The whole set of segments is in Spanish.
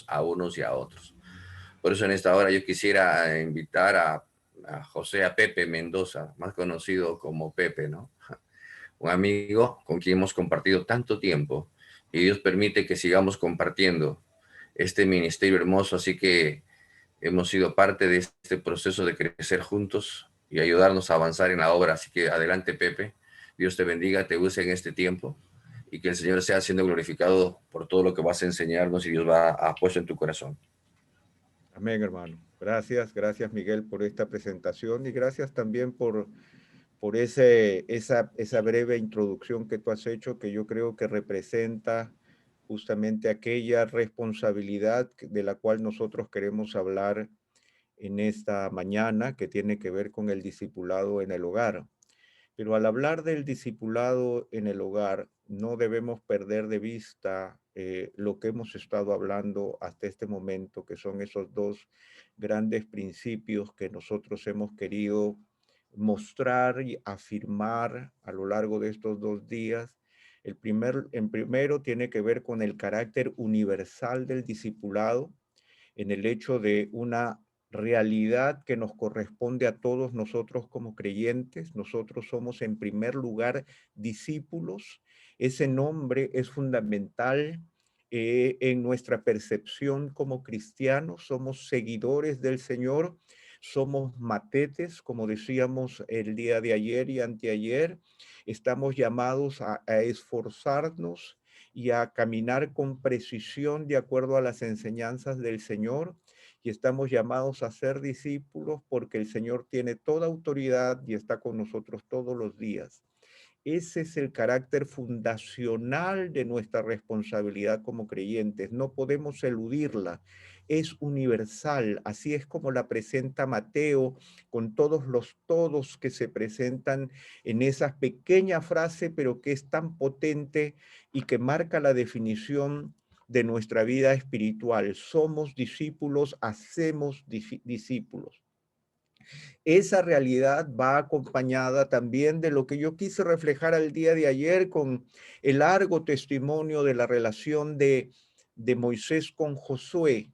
a unos y a otros. Por eso en esta hora yo quisiera invitar a Pepe Mendoza, más conocido como Pepe, ¿no? Un amigo con quien hemos compartido tanto tiempo y Dios permite que sigamos compartiendo este ministerio hermoso, así que hemos sido parte de este proceso de crecer juntos y ayudarnos a avanzar en la obra. Así que adelante, Pepe. Dios te bendiga, te use en este tiempo y que el Señor sea siendo glorificado por todo lo que vas a enseñarnos y Dios va a puesto en tu corazón. Amén, hermano. Gracias, gracias Miguel por esta presentación y gracias también por esa breve introducción que tú has hecho, que yo creo que representa justamente aquella responsabilidad de la cual nosotros queremos hablar en esta mañana, que tiene que ver con el discipulado en el hogar. Pero al hablar del discipulado en el hogar, no debemos perder de vista lo que hemos estado hablando hasta este momento, que son esos dos grandes principios que nosotros hemos querido mostrar y afirmar a lo largo de estos 2 días. En primero tiene que ver con el carácter universal del discipulado, en el hecho de una realidad que nos corresponde a todos nosotros como creyentes. Nosotros somos en primer lugar discípulos. Ese nombre es fundamental en nuestra percepción como cristianos. Somos seguidores del Señor, somos matetes, como decíamos el día de ayer y anteayer. Estamos llamados a esforzarnos y a caminar con precisión de acuerdo a las enseñanzas del Señor. Y estamos llamados a ser discípulos porque el Señor tiene toda autoridad y está con nosotros todos los días. Ese es el carácter fundacional de nuestra responsabilidad como creyentes. No podemos eludirla. Es universal. Así es como la presenta Mateo, con todos los todos que se presentan en esa pequeña frase, pero que es tan potente y que marca la definición de nuestra vida espiritual. Somos discípulos, hacemos discípulos. Esa realidad va acompañada también de lo que yo quise reflejar el día de ayer con el largo testimonio de la relación de Moisés con Josué.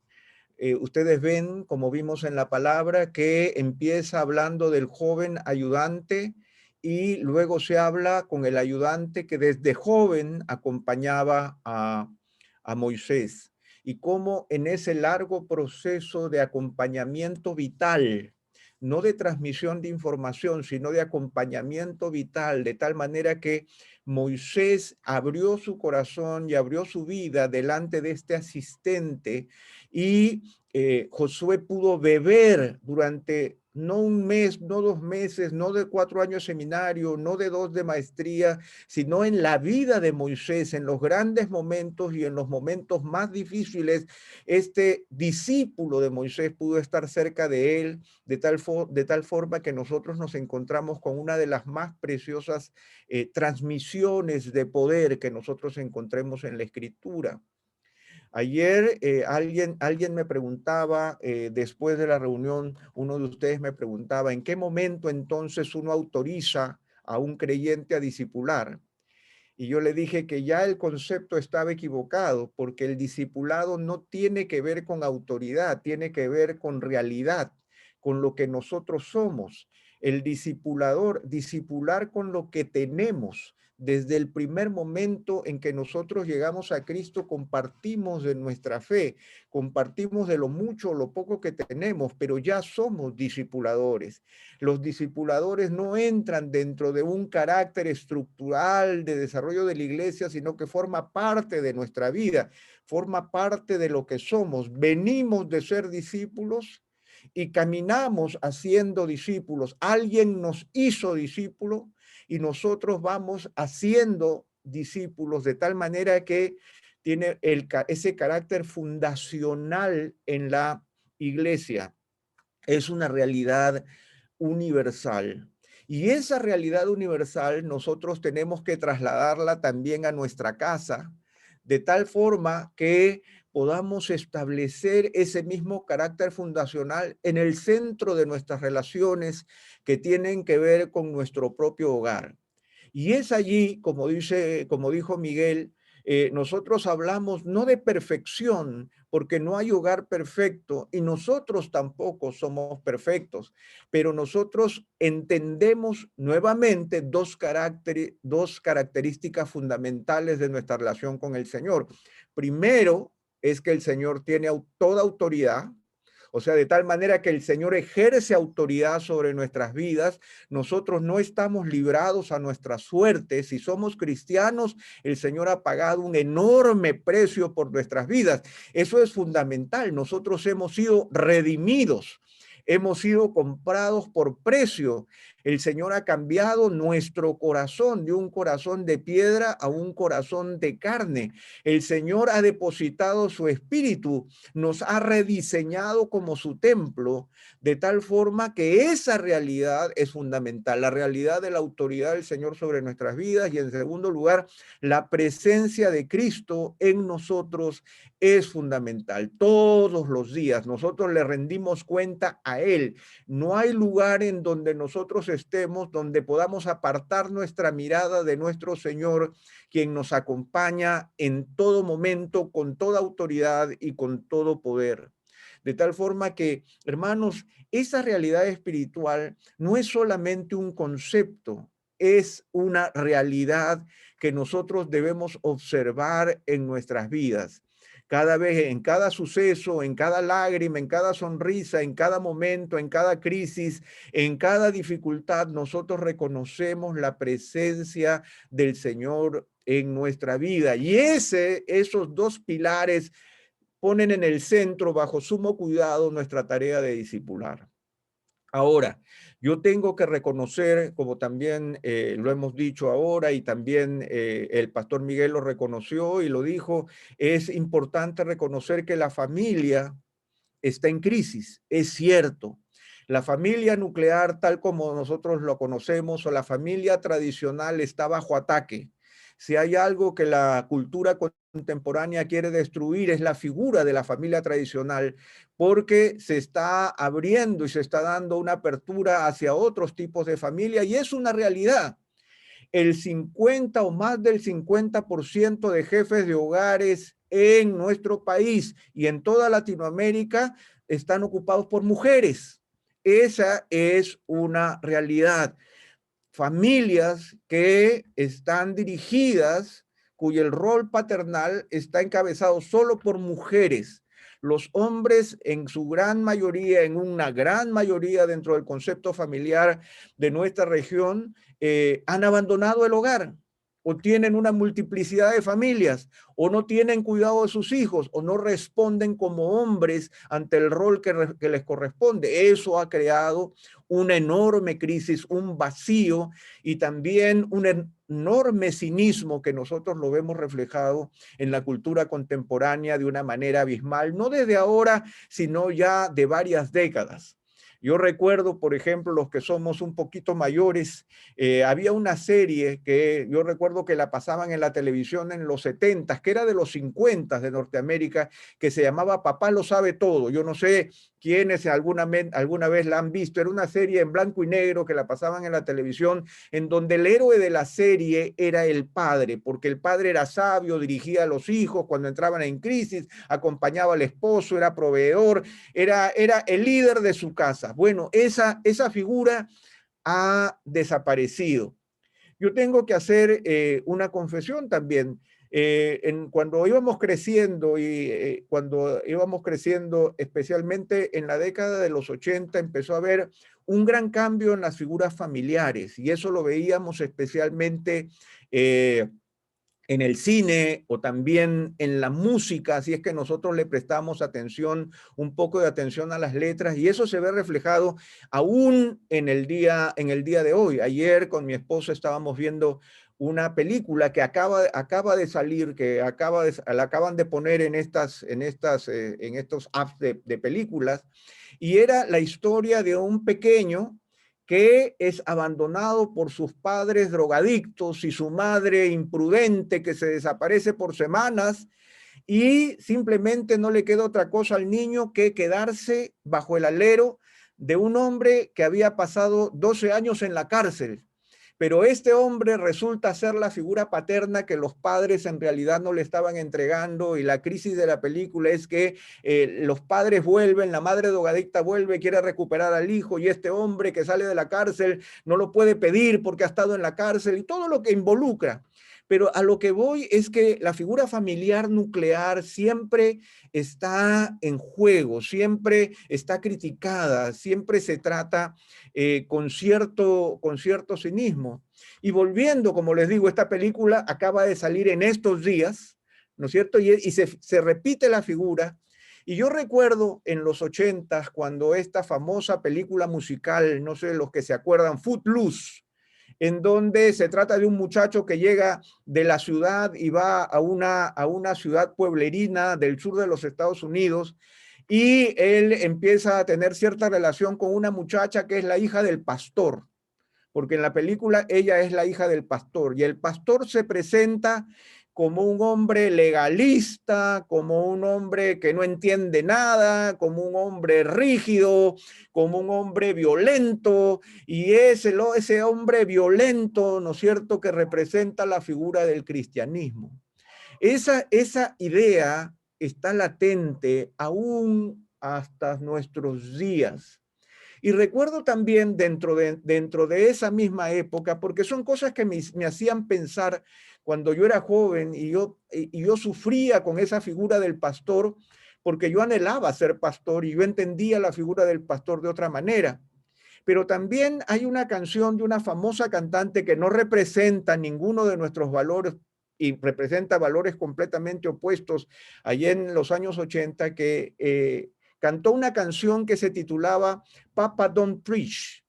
Ustedes ven, como vimos en la palabra, que empieza hablando del joven ayudante y luego se habla con el ayudante que desde joven acompañaba a Moisés. Y cómo en ese largo proceso de acompañamiento vital, no de transmisión de información, sino de acompañamiento vital, de tal manera que Moisés abrió su corazón y abrió su vida delante de este asistente y Josué pudo beber durante no un mes, no 2 meses, no de 4 años de seminario, no de 2 de maestría, sino en la vida de Moisés, en los grandes momentos y en los momentos más difíciles. Este discípulo de Moisés pudo estar cerca de él de tal forma que nosotros nos encontramos con una de las más preciosas transmisiones de poder que nosotros encontremos en la Escritura. Ayer alguien me preguntaba, después de la reunión, uno de ustedes me preguntaba, ¿en qué momento entonces uno autoriza a un creyente a discipular? Y yo le dije que ya el concepto estaba equivocado, porque el discipulado no tiene que ver con autoridad, tiene que ver con realidad, con lo que nosotros somos. El discipular con lo que tenemos. Desde el primer momento en que nosotros llegamos a Cristo, compartimos de nuestra fe, compartimos de lo mucho o lo poco que tenemos, pero ya somos discipuladores. Los discipuladores no entran dentro de un carácter estructural de desarrollo de la iglesia, sino que forma parte de nuestra vida, forma parte de lo que somos. Venimos de ser discípulos y caminamos haciendo discípulos. Alguien nos hizo discípulos y nosotros vamos haciendo discípulos de tal manera que tiene ese carácter fundacional en la iglesia. Es una realidad universal. Y esa realidad universal nosotros tenemos que trasladarla también a nuestra casa, de tal forma que podamos establecer ese mismo carácter fundacional en el centro de nuestras relaciones que tienen que ver con nuestro propio hogar. Y es allí, como dijo Miguel, nosotros hablamos no de perfección, porque no hay hogar perfecto y nosotros tampoco somos perfectos, pero nosotros entendemos nuevamente dos características fundamentales de nuestra relación con el Señor. Primero es que el Señor tiene toda autoridad. O sea, de tal manera que el Señor ejerce autoridad sobre nuestras vidas. Nosotros no estamos librados a nuestra suerte. Si somos cristianos, el Señor ha pagado un enorme precio por nuestras vidas. Eso es fundamental. Nosotros hemos sido redimidos. Hemos sido comprados por precio. El Señor ha cambiado nuestro corazón de un corazón de piedra a un corazón de carne. El Señor ha depositado su espíritu, nos ha rediseñado como su templo, de tal forma que esa realidad es fundamental, la realidad de la autoridad del Señor sobre nuestras vidas y en segundo lugar, la presencia de Cristo en nosotros es fundamental. Todos los días nosotros le rendimos cuenta a Él. No hay lugar en donde nosotros estemos donde podamos apartar nuestra mirada de nuestro Señor, quien nos acompaña en todo momento, con toda autoridad y con todo poder. De tal forma que, hermanos, esa realidad espiritual no es solamente un concepto, es una realidad que nosotros debemos observar en nuestras vidas. Cada vez, en cada suceso, en cada lágrima, en cada sonrisa, en cada momento, en cada crisis, en cada dificultad, nosotros reconocemos la presencia del Señor en nuestra vida. Y esos dos pilares ponen en el centro, bajo sumo cuidado, nuestra tarea de discipular. Ahora, yo tengo que reconocer, como también lo hemos dicho ahora y también el pastor Miguel lo reconoció y lo dijo, es importante reconocer que la familia está en crisis, es cierto. La familia nuclear, tal como nosotros lo conocemos, o la familia tradicional está bajo ataque. Si hay algo que la cultura contemporánea quiere destruir es la figura de la familia tradicional, porque se está abriendo y se está dando una apertura hacia otros tipos de familia y es una realidad. El 50 o más del 50% de jefes de hogares en nuestro país y en toda Latinoamérica están ocupados por mujeres. Esa es una realidad. Familias que están dirigidas, cuyo el rol paternal está encabezado solo por mujeres. Los hombres en su gran mayoría, en una gran mayoría dentro del concepto familiar de nuestra región, han abandonado el hogar o tienen una multiplicidad de familias o no tienen cuidado de sus hijos o no responden como hombres ante el rol que les corresponde. Eso ha creado una enorme crisis, un vacío y también un enorme cinismo que nosotros lo vemos reflejado en la cultura contemporánea de una manera abismal, no desde ahora, sino ya de varias décadas. Yo recuerdo, por ejemplo, los que somos un poquito mayores, había una serie que yo recuerdo que la pasaban en la televisión en los 70, que era de los 50 de Norteamérica, que se llamaba Papá lo sabe todo. Yo no sé quiénes alguna vez la han visto. Era una serie en blanco y negro que la pasaban en la televisión, en donde el héroe de la serie era el padre, porque el padre era sabio, dirigía a los hijos cuando entraban en crisis, acompañaba al esposo, era proveedor, era el líder de su casa. Bueno, esa figura ha desaparecido. Yo tengo que hacer una confesión también. Cuando íbamos creciendo especialmente en la década de los 80, empezó a haber un gran cambio en las figuras familiares y eso lo veíamos especialmente en el cine o también en la música, así es que nosotros le prestamos atención, un poco de atención a las letras y eso se ve reflejado aún en el día de hoy. Ayer con mi esposa estábamos viendo una película que acaba de salir, la acaban de poner en estos apps de películas y era la historia de un pequeño que es abandonado por sus padres drogadictos y su madre imprudente que se desaparece por semanas y simplemente no le queda otra cosa al niño que quedarse bajo el alero de un hombre que había pasado 12 años en la cárcel. pero este hombre resulta ser la figura paterna que los padres en realidad no le estaban entregando, y la crisis de la película es que los padres vuelven, la madre drogadicta vuelve, quiere recuperar al hijo, y este hombre que sale de la cárcel no lo puede pedir porque ha estado en la cárcel, y todo lo que involucra. Pero a lo que voy es que la figura familiar nuclear siempre está en juego, siempre está criticada, siempre se trata con cierto cinismo. Y volviendo, como les digo, esta película acaba de salir en estos días, ¿no es cierto? Y se repite la figura. Y yo recuerdo en los 80s, cuando esta famosa película musical, no sé los que se acuerdan, Footloose, en donde se trata de un muchacho que llega de la ciudad y va a una ciudad pueblerina del sur de los Estados Unidos, y él empieza a tener cierta relación con una muchacha que es la hija del pastor, porque en la película ella es la hija del pastor, y el pastor se presenta como un hombre legalista, como un hombre que no entiende nada, como un hombre rígido, como un hombre violento, y es ese hombre violento, ¿no es cierto?, que representa la figura del cristianismo. Esa idea está latente aún hasta nuestros días. Y recuerdo también dentro de esa misma época, porque son cosas que me hacían pensar cuando yo era joven, y yo sufría con esa figura del pastor, porque yo anhelaba ser pastor y yo entendía la figura del pastor de otra manera. Pero también hay una canción de una famosa cantante que no representa ninguno de nuestros valores y representa valores completamente opuestos, allá en los años 80, que cantó una canción que se titulaba Papa Don't Preach,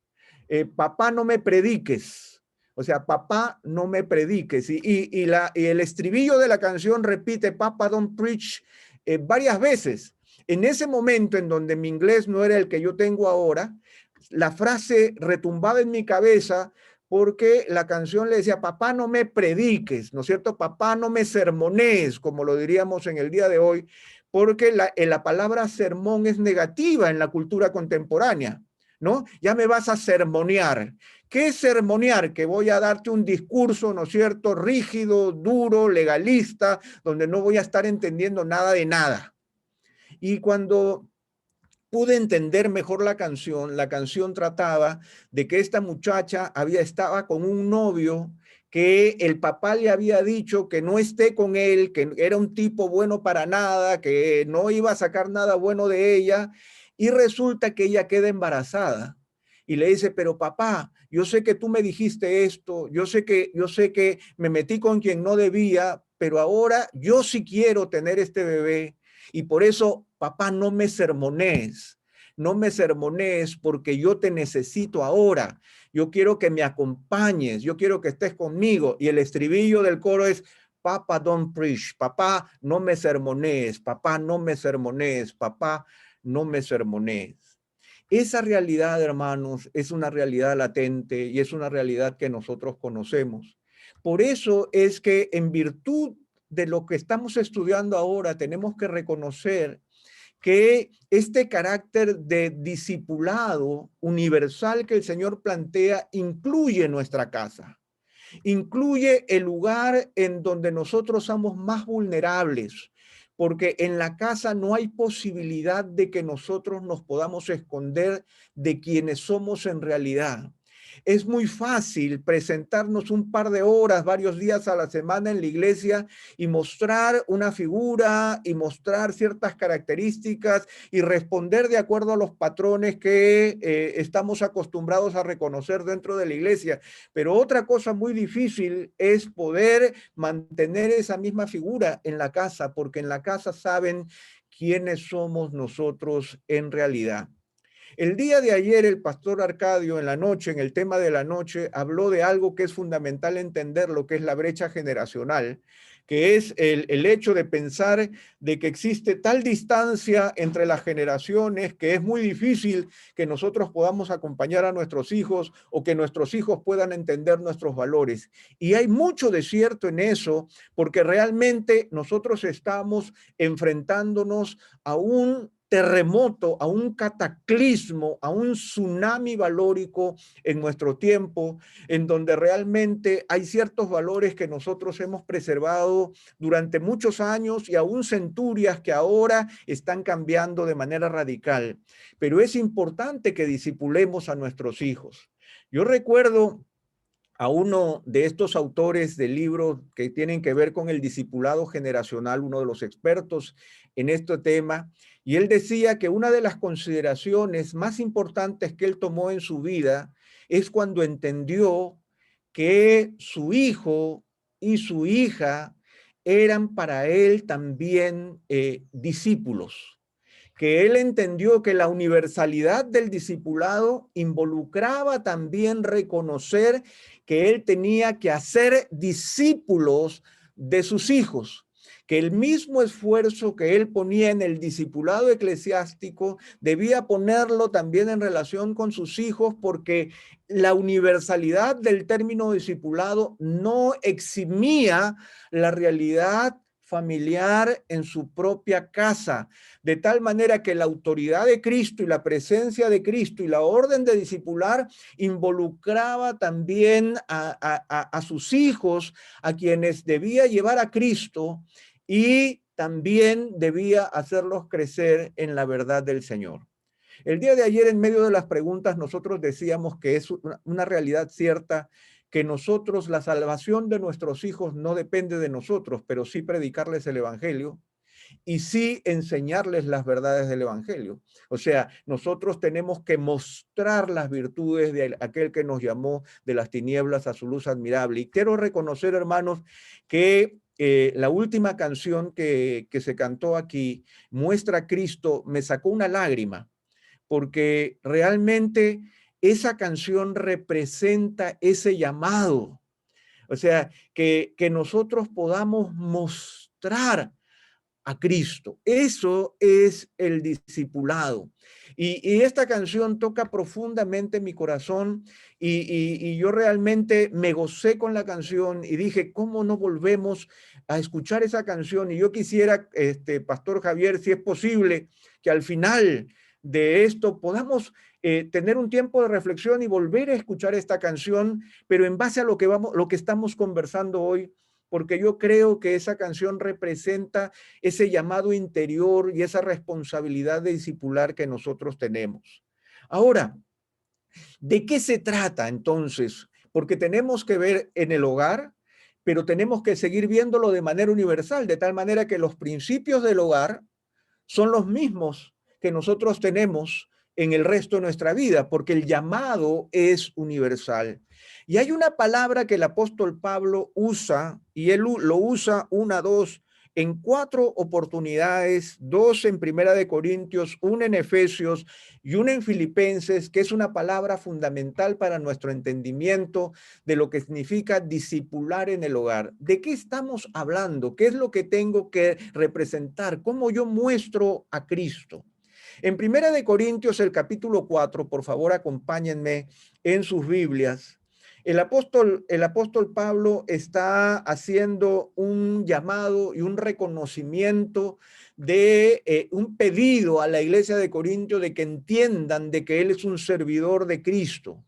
Papá no me prediques, o sea, papá no me prediques, y el estribillo de la canción repite Papa Don't Preach varias veces. En ese momento en donde mi inglés no era el que yo tengo ahora, la frase retumbaba en mi cabeza, porque la canción le decía, papá no me prediques, ¿no es cierto? Papá no me sermonees, como lo diríamos en el día de hoy, porque la palabra sermón es negativa en la cultura contemporánea, ¿no? Ya me vas a sermonear. ¿Qué es sermonear? Que voy a darte un discurso, ¿no es cierto?, rígido, duro, legalista, donde no voy a estar entendiendo nada de nada. Y cuando pude entender mejor la canción trataba de que esta muchacha estaba con un novio que el papá le había dicho que no esté con él, que era un tipo bueno para nada, que no iba a sacar nada bueno de ella, y resulta que ella queda embarazada. Y le dice, pero papá, yo sé que tú me dijiste esto, yo sé que me metí con quien no debía, pero ahora yo sí quiero tener este bebé. Y por eso, papá, no me sermonees porque yo te necesito ahora. Yo quiero que me acompañes, yo quiero que estés conmigo. Y el estribillo del coro es, Papa, don't preach, papá, no me sermonees, papá, no me sermonees, papá, no me sermonees. Esa realidad, hermanos, es una realidad latente y es una realidad que nosotros conocemos. Por eso es que en virtud de lo que estamos estudiando ahora, tenemos que reconocer que este carácter de discipulado universal que el Señor plantea incluye nuestra casa, incluye el lugar en donde nosotros somos más vulnerables, porque en la casa no hay posibilidad de que nosotros nos podamos esconder de quienes somos en realidad. Es muy fácil presentarnos un par de horas, varios días a la semana en la iglesia y mostrar una figura y mostrar ciertas características y responder de acuerdo a los patrones que estamos acostumbrados a reconocer dentro de la iglesia. Pero otra cosa muy difícil es poder mantener esa misma figura en la casa, porque en la casa saben quiénes somos nosotros en realidad. El día de ayer el pastor Arcadio en la noche, en el tema de la noche, habló de algo que es fundamental entender, lo que es la brecha generacional, que es el hecho de pensar de que existe tal distancia entre las generaciones que es muy difícil que nosotros podamos acompañar a nuestros hijos o que nuestros hijos puedan entender nuestros valores. Y hay mucho de cierto en eso, porque realmente nosotros estamos enfrentándonos a un terremoto, a un cataclismo, a un tsunami valórico en nuestro tiempo, en donde realmente hay ciertos valores que nosotros hemos preservado durante muchos años y aún centurias que ahora están cambiando de manera radical. Pero es importante que discipulemos a nuestros hijos. Yo recuerdo a uno de estos autores de libros que tienen que ver con el discipulado generacional, uno de los expertos en este tema, y él decía que una de las consideraciones más importantes que él tomó en su vida es cuando entendió que su hijo y su hija eran para él también discípulos, que él entendió que la universalidad del discipulado involucraba también reconocer que él tenía que hacer discípulos de sus hijos, que el mismo esfuerzo que él ponía en el discipulado eclesiástico debía ponerlo también en relación con sus hijos, porque la universalidad del término discipulado no eximía la realidad familiar en su propia casa, de tal manera que la autoridad de Cristo y la presencia de Cristo y la orden de discipular involucraba también a sus hijos, a quienes debía llevar a Cristo, y también debía hacerlos crecer en la verdad del Señor. El día de ayer, en medio de las preguntas, nosotros decíamos que es una realidad cierta, que nosotros, la salvación de nuestros hijos no depende de nosotros, pero sí predicarles el evangelio y sí enseñarles las verdades del evangelio. O sea, nosotros tenemos que mostrar las virtudes de aquel que nos llamó de las tinieblas a su luz admirable. Y quiero reconocer, hermanos, que la última canción que se cantó aquí, Muestra a Cristo, me sacó una lágrima, porque realmente esa canción representa ese llamado. O sea, que nosotros podamos mostrar a Cristo. Eso es el discipulado. Y esta canción toca profundamente mi corazón y yo realmente me gocé con la canción y dije, ¿cómo no volvemos a escuchar esa canción? Y yo quisiera, Pastor Javier, si es posible, que al final de esto podamos tener un tiempo de reflexión y volver a escuchar esta canción, pero en base a lo que estamos conversando hoy, porque yo creo que esa canción representa ese llamado interior y esa responsabilidad de discipular que nosotros tenemos. Ahora, ¿de qué se trata entonces? Porque tenemos que ver en el hogar, pero tenemos que seguir viéndolo de manera universal, de tal manera que los principios del hogar son los mismos que nosotros tenemos en el resto de nuestra vida, porque el llamado es universal. Y hay una palabra que el apóstol Pablo usa, y él lo usa en 4 oportunidades, 2 en Primera de Corintios, 1 en Efesios y 1 en Filipenses, que es una palabra fundamental para nuestro entendimiento de lo que significa discipular en el hogar. ¿De qué estamos hablando? ¿Qué es lo que tengo que representar? ¿Cómo yo muestro a Cristo? En Primera de Corintios, el capítulo 4, por favor, acompáñenme en sus Biblias. El apóstol Pablo está haciendo un llamado y un reconocimiento de un pedido a la iglesia de Corinto de que entiendan de que él es un servidor de Cristo,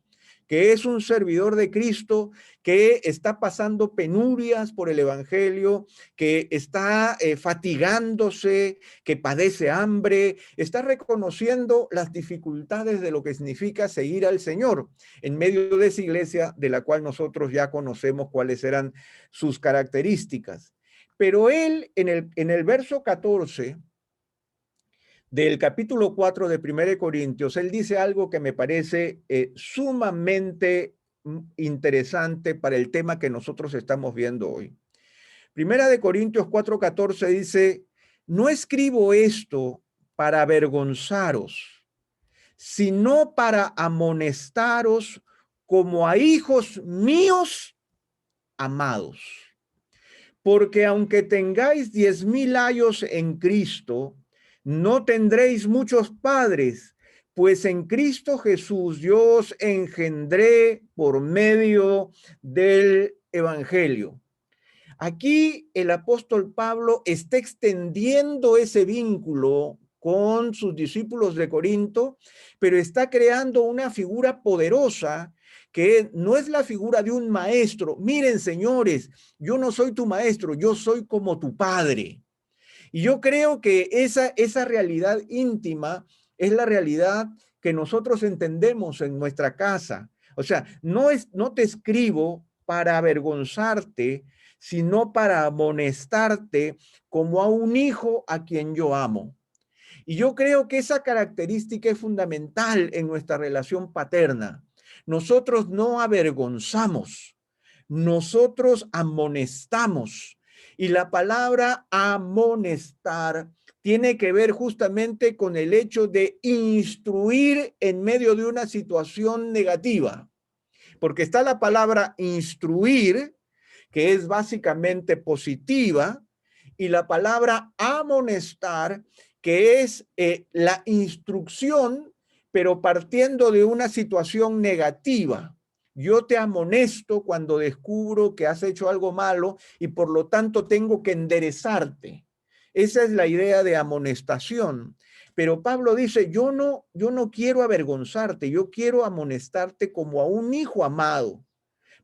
que es un servidor de Cristo que está pasando penurias por el evangelio, que está fatigándose, que padece hambre, está reconociendo las dificultades de lo que significa seguir al Señor en medio de esa iglesia de la cual nosotros ya conocemos cuáles eran sus características. Pero él en el verso 14 del capítulo 4 de 1 Corintios, él dice algo que me parece sumamente interesante para el tema que nosotros estamos viendo hoy. 1 Corintios 4:14 dice, no escribo esto para avergonzaros, sino para amonestaros como a hijos míos amados. Porque aunque tengáis 10,000 años en Cristo, no tendréis muchos padres, pues en Cristo Jesús yo os engendré por medio del evangelio. Aquí el apóstol Pablo está extendiendo ese vínculo con sus discípulos de Corinto, pero está creando una figura poderosa que no es la figura de un maestro. Miren, señores, yo no soy tu maestro, yo soy como tu padre. Y yo creo que esa realidad íntima es la realidad que nosotros entendemos en nuestra casa. O sea, no te escribo para avergonzarte, sino para amonestarte como a un hijo a quien yo amo. Y yo creo que esa característica es fundamental en nuestra relación paterna. Nosotros no avergonzamos, nosotros amonestamos. Y la palabra amonestar tiene que ver justamente con el hecho de instruir en medio de una situación negativa. Porque está la palabra instruir, que es básicamente positiva, y la palabra amonestar, que es la instrucción, pero partiendo de una situación negativa. Yo te amonesto cuando descubro que has hecho algo malo y por lo tanto tengo que enderezarte. Esa es la idea de amonestación. Pero Pablo dice, yo no quiero avergonzarte, yo quiero amonestarte como a un hijo amado.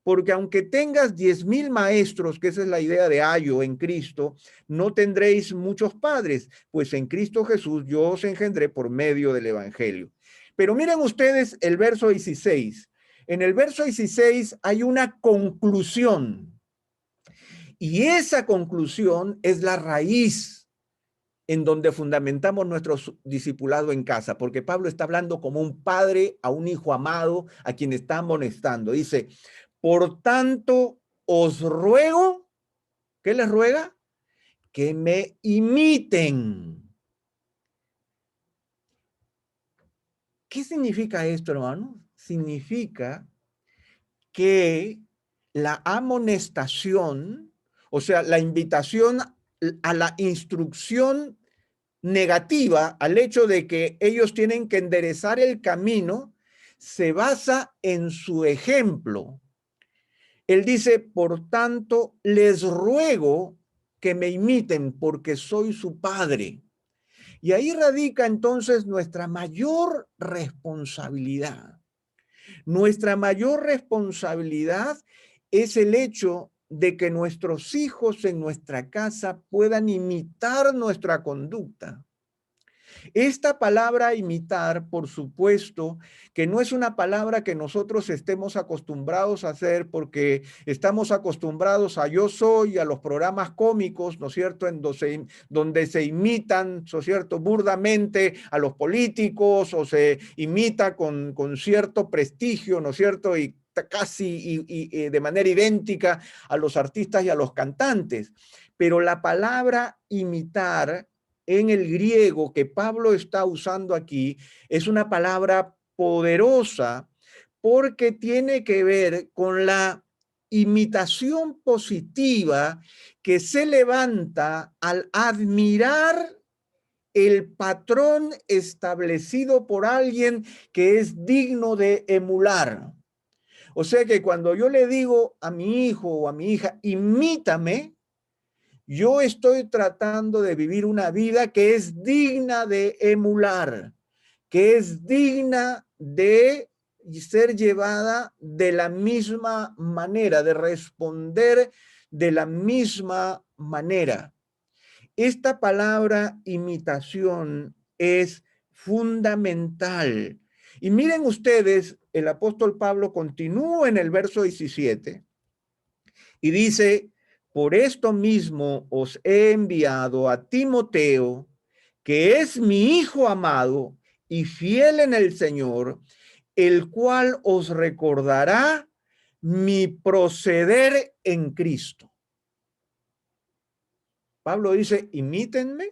Porque aunque tengas 10,000 maestros, que esa es la idea de ayo en Cristo, no tendréis muchos padres, pues en Cristo Jesús yo os engendré por medio del Evangelio. Pero miren ustedes el verso 16. En el verso 16 hay una conclusión. Y esa conclusión es la raíz en donde fundamentamos nuestro discipulado en casa, porque Pablo está hablando como un padre a un hijo amado a quien está amonestando. Dice, por tanto, os ruego, ¿qué les ruega? Que me imiten. ¿Qué significa esto, hermano? Significa que la amonestación, o sea, la invitación a la instrucción negativa, al hecho de que ellos tienen que enderezar el camino, se basa en su ejemplo. Él dice, por tanto, les ruego que me imiten porque soy su padre. Y ahí radica entonces nuestra mayor responsabilidad. Nuestra mayor responsabilidad es el hecho de que nuestros hijos en nuestra casa puedan imitar nuestra conducta. Esta palabra imitar, por supuesto, que no es una palabra que nosotros estemos acostumbrados a hacer porque estamos acostumbrados a yo soy, a los programas cómicos, ¿no es cierto?, donde se imitan, ¿no es cierto?, burdamente a los políticos o se imita con cierto prestigio, ¿no es cierto?, y casi de manera idéntica a los artistas y a los cantantes. Pero la palabra imitar en el griego que Pablo está usando aquí es una palabra poderosa porque tiene que ver con la imitación positiva que se levanta al admirar el patrón establecido por alguien que es digno de emular. O sea que cuando yo le digo a mi hijo o a mi hija, imítame, yo estoy tratando de vivir una vida que es digna de emular, que es digna de ser llevada de la misma manera, de responder de la misma manera. Esta palabra imitación es fundamental. Y miren ustedes, el apóstol Pablo continúa en el verso 17 y dice, por esto mismo os he enviado a Timoteo, que es mi hijo amado y fiel en el Señor, el cual os recordará mi proceder en Cristo. Pablo dice, imítenme,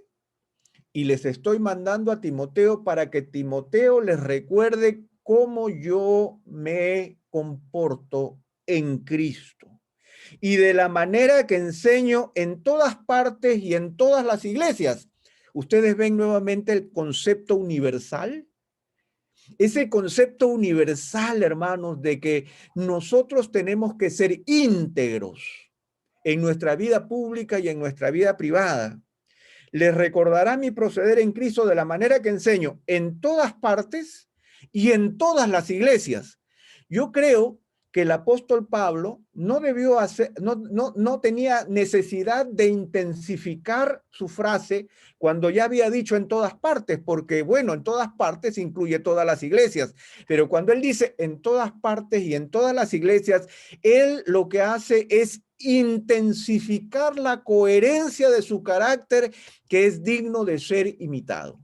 y les estoy mandando a Timoteo para que Timoteo les recuerde cómo yo me comporto en Cristo. Y de la manera que enseño en todas partes y en todas las iglesias. Ustedes ven nuevamente el concepto universal. Ese concepto universal, hermanos, de que nosotros tenemos que ser íntegros en nuestra vida pública y en nuestra vida privada. les recordará mi proceder en Cristo de la manera que enseño en todas partes y en todas las iglesias. Yo creo que el apóstol Pablo no tenía necesidad de intensificar su frase cuando ya había dicho en todas partes, porque bueno, en todas partes incluye todas las iglesias, pero cuando él dice en todas partes y en todas las iglesias, él lo que hace es intensificar la coherencia de su carácter, que es digno de ser imitado.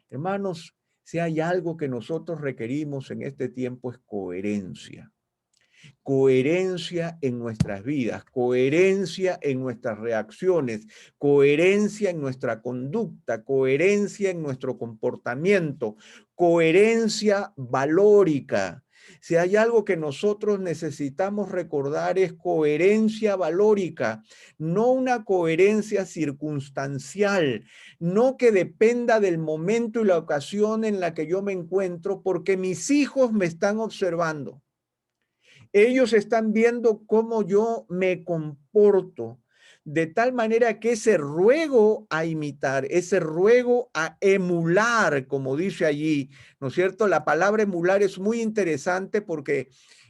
Hermanos, si hay algo que nosotros requerimos en este tiempo es coherencia. Coherencia en nuestras vidas, coherencia en nuestras reacciones, coherencia en nuestra conducta, coherencia en nuestro comportamiento, coherencia valórica. Si hay algo que nosotros necesitamos recordar es coherencia valórica, no una coherencia circunstancial, no que dependa del momento y la ocasión en la que yo me encuentro, porque mis hijos me están observando. Ellos están viendo cómo yo me comporto, de tal manera que ese ruego a imitar, ese ruego a emular, como dice allí, ¿no es cierto? La palabra emular es muy interesante porque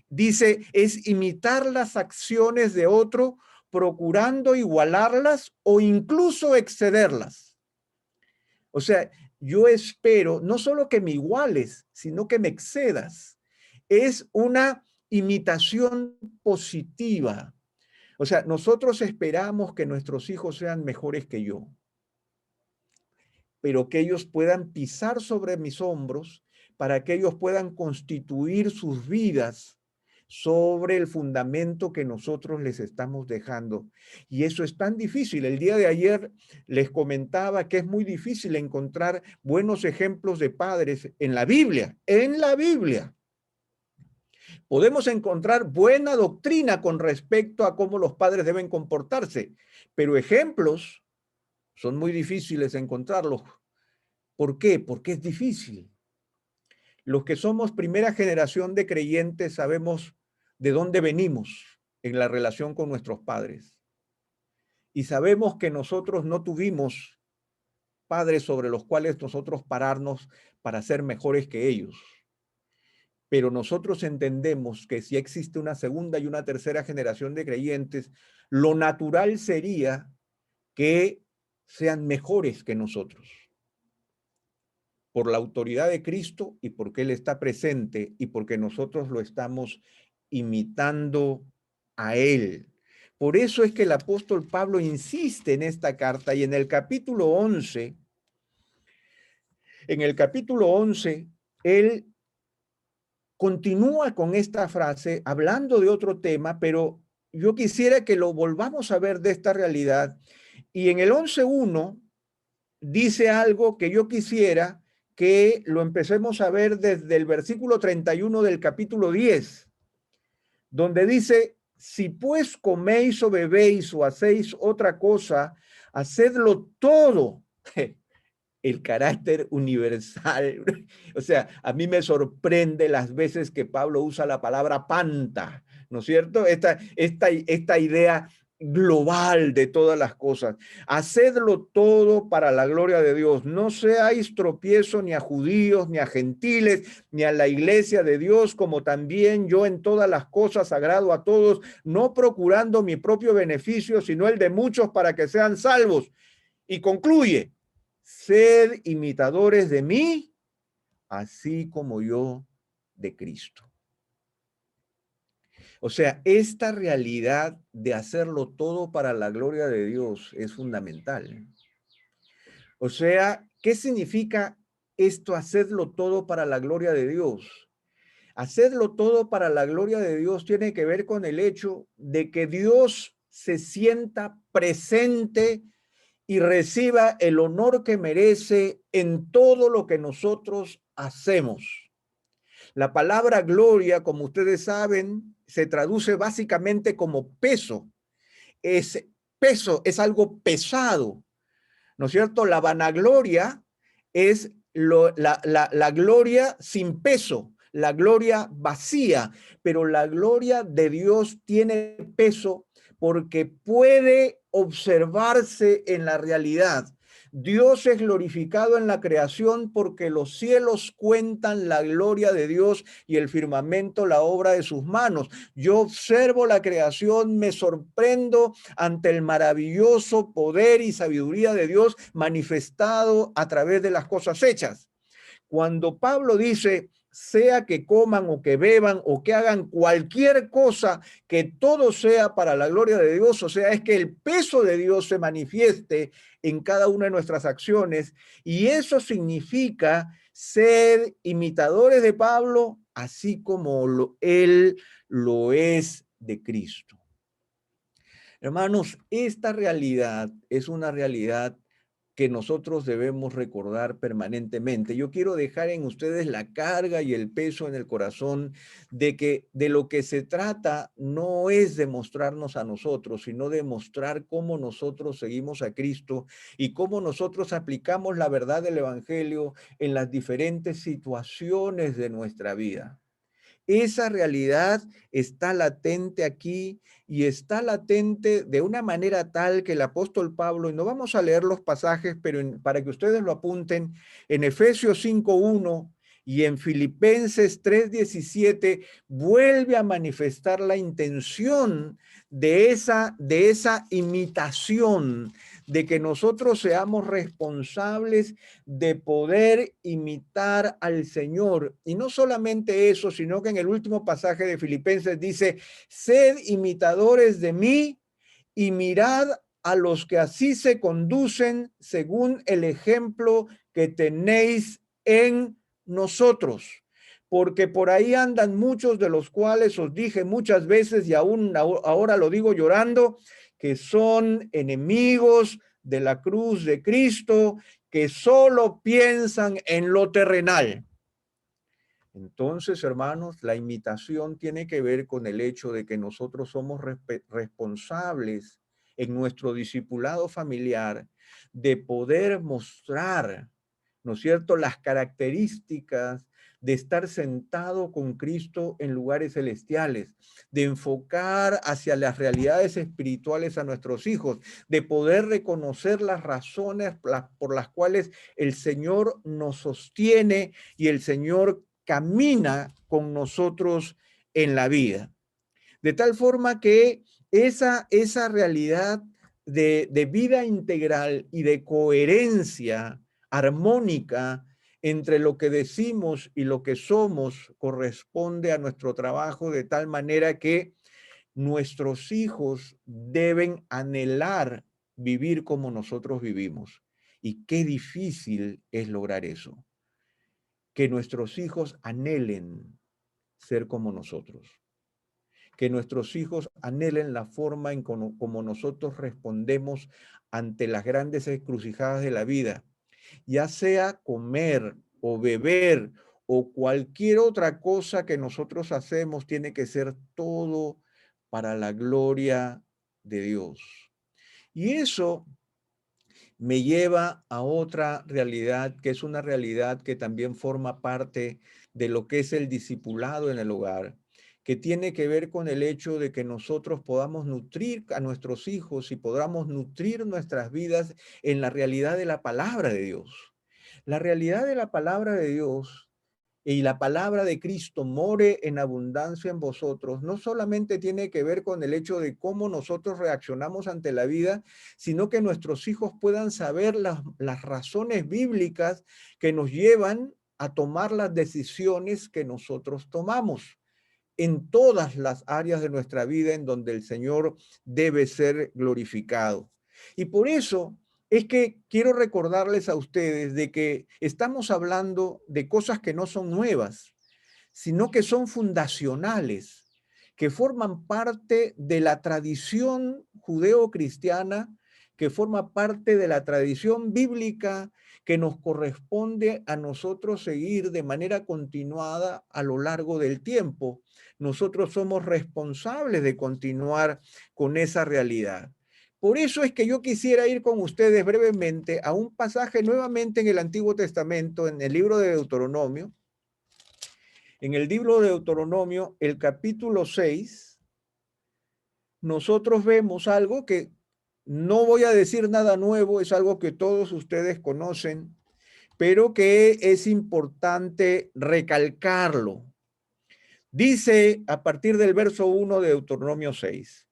dice, es imitar las acciones de otro, procurando igualarlas o incluso excederlas. O sea, yo espero no solo que me iguales, sino que me excedas. Es una imitación positiva. O sea, nosotros esperamos que nuestros hijos sean mejores que yo, pero que ellos puedan pisar sobre mis hombros para que ellos puedan constituir sus vidas sobre el fundamento que nosotros les estamos dejando. Y eso es tan difícil. El día de ayer les comentaba que es muy difícil encontrar buenos ejemplos de padres en la Biblia, en la Biblia. Podemos encontrar buena doctrina con respecto a cómo los padres deben comportarse, pero ejemplos son muy difíciles encontrarlos. ¿Por qué? Porque es difícil. Los que somos primera generación de creyentes sabemos de dónde venimos en la relación con nuestros padres. Y sabemos que nosotros no tuvimos padres sobre los cuales nosotros pararnos para ser mejores que ellos. Pero nosotros entendemos que si existe una segunda y una tercera generación de creyentes, lo natural sería que sean mejores que nosotros, por la autoridad de Cristo y porque Él está presente y porque nosotros lo estamos imitando a Él. Por eso es que el apóstol Pablo insiste en esta carta y en el capítulo 11, él continúa con esta frase hablando de otro tema, pero yo quisiera que lo volvamos a ver de esta realidad. Y en el 11.1 dice algo que yo quisiera que lo empecemos a ver desde el versículo 31 del capítulo 10, donde dice, si pues coméis o bebéis o hacéis otra cosa, hacedlo todo. El carácter universal. O sea, a mí me sorprende las veces que Pablo usa la palabra panta, ¿no es cierto? Esta idea global de todas las cosas. Hacedlo todo para la gloria de Dios. No seáis tropiezo ni a judíos, ni a gentiles, ni a la iglesia de Dios, como también yo en todas las cosas agrado a todos, no procurando mi propio beneficio, sino el de muchos para que sean salvos. Y concluye, sed imitadores de mí, así como yo de Cristo. O sea, esta realidad de hacerlo todo para la gloria de Dios es fundamental. O sea, ¿qué significa esto, hacerlo todo para la gloria de Dios? Hacerlo todo para la gloria de Dios tiene que ver con el hecho de que Dios se sienta presente y reciba el honor que merece en todo lo que nosotros hacemos. La palabra gloria, como ustedes saben, se traduce básicamente como peso. Peso es algo pesado, ¿no es cierto? La vanagloria es la gloria sin peso, la gloria vacía, pero la gloria de Dios tiene peso porque puede observarse en la realidad. Dios es glorificado en la creación porque los cielos cuentan la gloria de Dios y el firmamento la obra de sus manos. Yo observo la creación, me sorprendo ante el maravilloso poder y sabiduría de Dios manifestado a través de las cosas hechas. Cuando Pablo dice, sea que coman o que beban o que hagan cualquier cosa, que todo sea para la gloria de Dios, o sea, es que el peso de Dios se manifieste en cada una de nuestras acciones, y eso significa ser imitadores de Pablo, así como él lo es de Cristo. Hermanos, esta realidad es una realidad que nosotros debemos recordar permanentemente. Yo quiero dejar en ustedes la carga y el peso en el corazón de que de lo que se trata no es demostrarnos a nosotros, sino demostrar cómo nosotros seguimos a Cristo y cómo nosotros aplicamos la verdad del Evangelio en las diferentes situaciones de nuestra vida. Esa realidad está latente aquí y está latente de una manera tal que el apóstol Pablo, y no vamos a leer los pasajes, pero para que ustedes lo apunten, en Efesios 5:1 y en Filipenses 3:17 vuelve a manifestar la intención de esa imitación, de que nosotros seamos responsables de poder imitar al Señor. Y no solamente eso, sino que en el último pasaje de Filipenses dice, sed imitadores de mí y mirad a los que así se conducen según el ejemplo que tenéis en nosotros. Porque por ahí andan muchos de los cuales os dije muchas veces y aún ahora lo digo llorando, que son enemigos de la cruz de Cristo, que solo piensan en lo terrenal. Entonces, hermanos, la imitación tiene que ver con el hecho de que nosotros somos responsables en nuestro discipulado familiar de poder mostrar, ¿no es cierto?, las características de estar sentado con Cristo en lugares celestiales, de enfocar hacia las realidades espirituales a nuestros hijos, de poder reconocer las razones por las cuales el Señor nos sostiene y el Señor camina con nosotros en la vida. De tal forma que esa realidad de vida integral y de coherencia armónica entre lo que decimos y lo que somos corresponde a nuestro trabajo, de tal manera que nuestros hijos deben anhelar vivir como nosotros vivimos. Y qué difícil es lograr eso. Que nuestros hijos anhelen ser como nosotros. Que nuestros hijos anhelen la forma en como nosotros respondemos ante las grandes encrucijadas de la vida, ya sea comer o beber o cualquier otra cosa que nosotros hacemos, tiene que ser todo para la gloria de Dios. Y eso me lleva a otra realidad, que es una realidad que también forma parte de lo que es el discipulado en el hogar, que tiene que ver con el hecho de que nosotros podamos nutrir a nuestros hijos y podamos nutrir nuestras vidas en la realidad de la palabra de Dios. La realidad de la palabra de Dios y la palabra de Cristo more en abundancia en vosotros, no solamente tiene que ver con el hecho de cómo nosotros reaccionamos ante la vida, sino que nuestros hijos puedan saber las razones bíblicas que nos llevan a tomar las decisiones que nosotros tomamos en todas las áreas de nuestra vida en donde el Señor debe ser glorificado. Y por eso es que quiero recordarles a ustedes de que estamos hablando de cosas que no son nuevas, sino que son fundacionales, que forman parte de la tradición judeo-cristiana, que forma parte de la tradición bíblica que nos corresponde a nosotros seguir de manera continuada a lo largo del tiempo. Nosotros somos responsables de continuar con esa realidad. Por eso es que yo quisiera ir con ustedes brevemente a un pasaje nuevamente en el Antiguo Testamento, en el libro de Deuteronomio. En el libro de Deuteronomio, el capítulo 6, nosotros vemos algo que no voy a decir nada nuevo, es algo que todos ustedes conocen, pero que es importante recalcarlo. Dice a partir del verso 1 de Deuteronomio 6.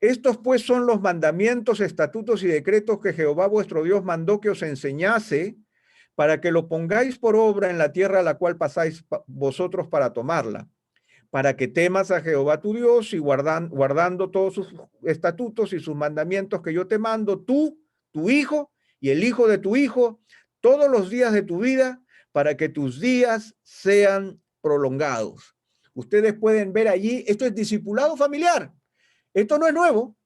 Estos pues son los mandamientos, estatutos y decretos que Jehová vuestro Dios mandó que os enseñase para que lo pongáis por obra en la tierra a la cual pasáis vosotros para tomarla, para que temas a Jehová tu Dios y guardando todos sus estatutos y sus mandamientos que yo te mando, tú, tu hijo y el hijo de tu hijo, todos los días de tu vida, para que tus días sean prolongados. Ustedes pueden ver allí, esto es discipulado familiar. Esto no es nuevo,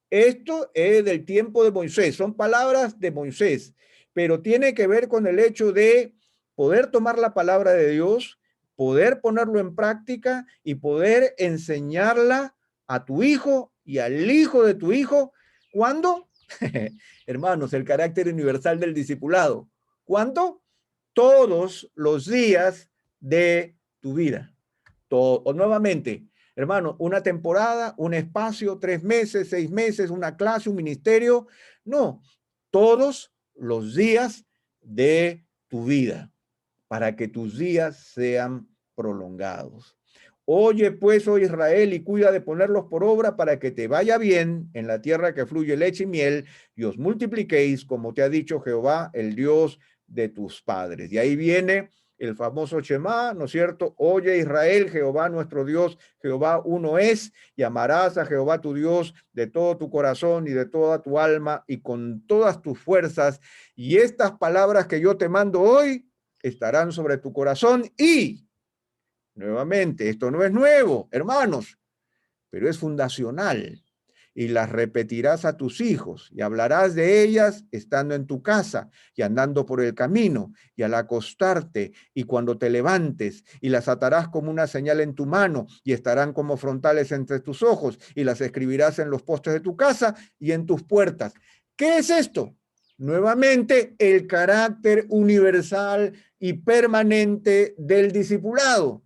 esto es del tiempo de Moisés, son palabras de Moisés, pero tiene que ver con el hecho de poder tomar la palabra de Dios, poder ponerlo en práctica y poder enseñarla a tu hijo y al hijo de tu hijo. ¿Cuándo? Hermanos, el carácter universal del discipulado. ¿Cuándo? Todos los días de tu vida. Todo, nuevamente, hermano, una temporada, un espacio, 3 meses, 6 meses, una clase, un ministerio. No, todos los días de tu vida, para que tus días sean prolongados. Oye, pues, oh Israel, y cuida de ponerlos por obra para que te vaya bien en la tierra que fluye leche y miel, y os multipliquéis, como te ha dicho Jehová, el Dios de tus padres. Y ahí viene el famoso Shema, ¿no es cierto? Oye Israel, Jehová nuestro Dios, Jehová uno es, y amarás a Jehová tu Dios de todo tu corazón y de toda tu alma y con todas tus fuerzas. Y estas palabras que yo te mando hoy estarán sobre tu corazón y, nuevamente, esto no es nuevo, hermanos, pero es fundacional. Y las repetirás a tus hijos y hablarás de ellas estando en tu casa y andando por el camino y al acostarte y cuando te levantes, y las atarás como una señal en tu mano y estarán como frontales entre tus ojos y las escribirás en los postes de tu casa y en tus puertas. ¿Qué es esto? Nuevamente, el carácter universal y permanente del discipulado.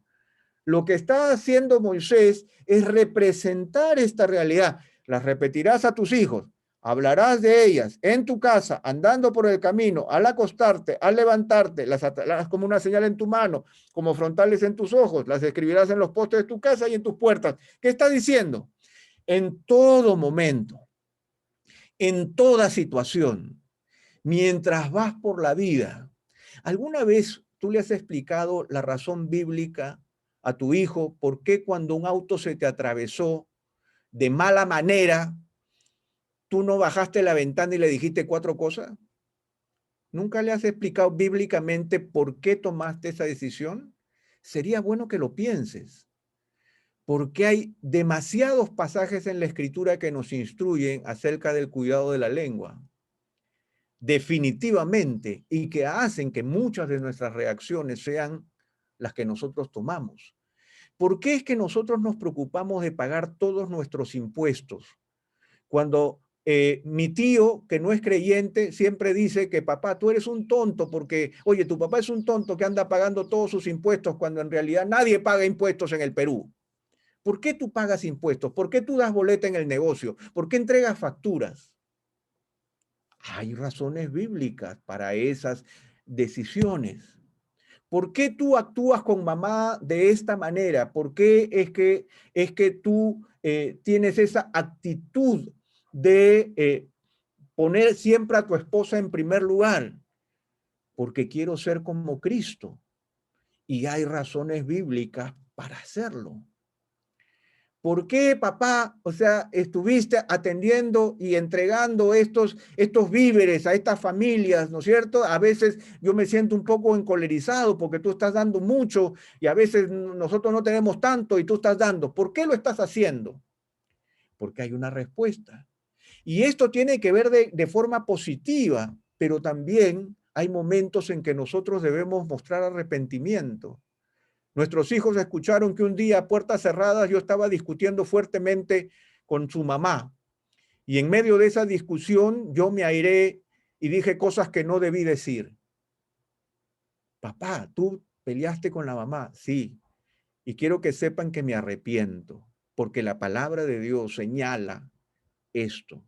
Lo que está haciendo Moisés es representar esta realidad. Las repetirás a tus hijos, hablarás de ellas en tu casa, andando por el camino, al acostarte, al levantarte, las atarás como una señal en tu mano, como frontales en tus ojos, las escribirás en los postes de tu casa y en tus puertas. ¿Qué está diciendo? En todo momento, en toda situación, mientras vas por la vida. ¿Alguna vez tú le has explicado la razón bíblica a tu hijo por qué cuando un auto se te atravesó de mala manera, tú no bajaste la ventana y le dijiste 4 cosas? ¿Nunca le has explicado bíblicamente por qué tomaste esa decisión? Sería bueno que lo pienses, porque hay demasiados pasajes en la Escritura que nos instruyen acerca del cuidado de la lengua, definitivamente, y que hacen que muchas de nuestras reacciones sean las que nosotros tomamos. ¿Por qué es que nosotros nos preocupamos de pagar todos nuestros impuestos? Cuando mi tío, que no es creyente, siempre dice que papá, tú eres un tonto porque, oye, tu papá es un tonto que anda pagando todos sus impuestos cuando en realidad nadie paga impuestos en el Perú. ¿Por qué tú pagas impuestos? ¿Por qué tú das boleta en el negocio? ¿Por qué entregas facturas? Hay razones bíblicas para esas decisiones. ¿Por qué tú actúas con mamá de esta manera? ¿Por qué es que tú tienes esa actitud de poner siempre a tu esposa en primer lugar? Porque quiero ser como Cristo. Y hay razones bíblicas para hacerlo. ¿Por qué, papá, o sea, estuviste atendiendo y entregando estos víveres a estas familias, ¿no es cierto? A veces yo me siento un poco encolerizado porque tú estás dando mucho y a veces nosotros no tenemos tanto y tú estás dando. ¿Por qué lo estás haciendo? Porque hay una respuesta. Y esto tiene que ver de forma positiva, pero también hay momentos en que nosotros debemos mostrar arrepentimiento. Nuestros hijos escucharon que un día a puertas cerradas yo estaba discutiendo fuertemente con su mamá. Y en medio de esa discusión yo me airé y dije cosas que no debí decir. Papá, tú peleaste con la mamá. Sí. Y quiero que sepan que me arrepiento, porque la palabra de Dios señala esto.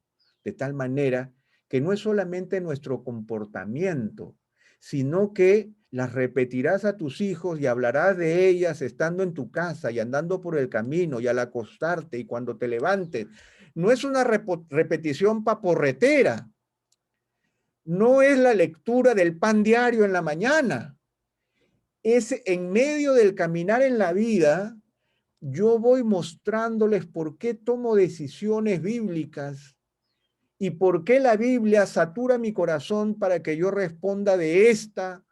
de tal manera que no es solamente nuestro comportamiento, sino que las repetirás a tus hijos y hablarás de ellas estando en tu casa y andando por el camino y al acostarte y cuando te levantes. No es una repetición paporretera, no es la lectura del pan diario en la mañana, es en medio del caminar en la vida, yo voy mostrándoles por qué tomo decisiones bíblicas y por qué la Biblia satura mi corazón para que yo responda de esta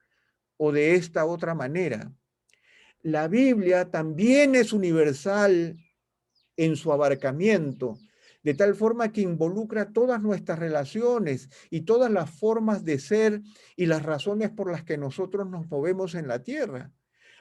o de esta otra manera. La Biblia también es universal en su abarcamiento, de tal forma que involucra todas nuestras relaciones y todas las formas de ser y las razones por las que nosotros nos movemos en la tierra.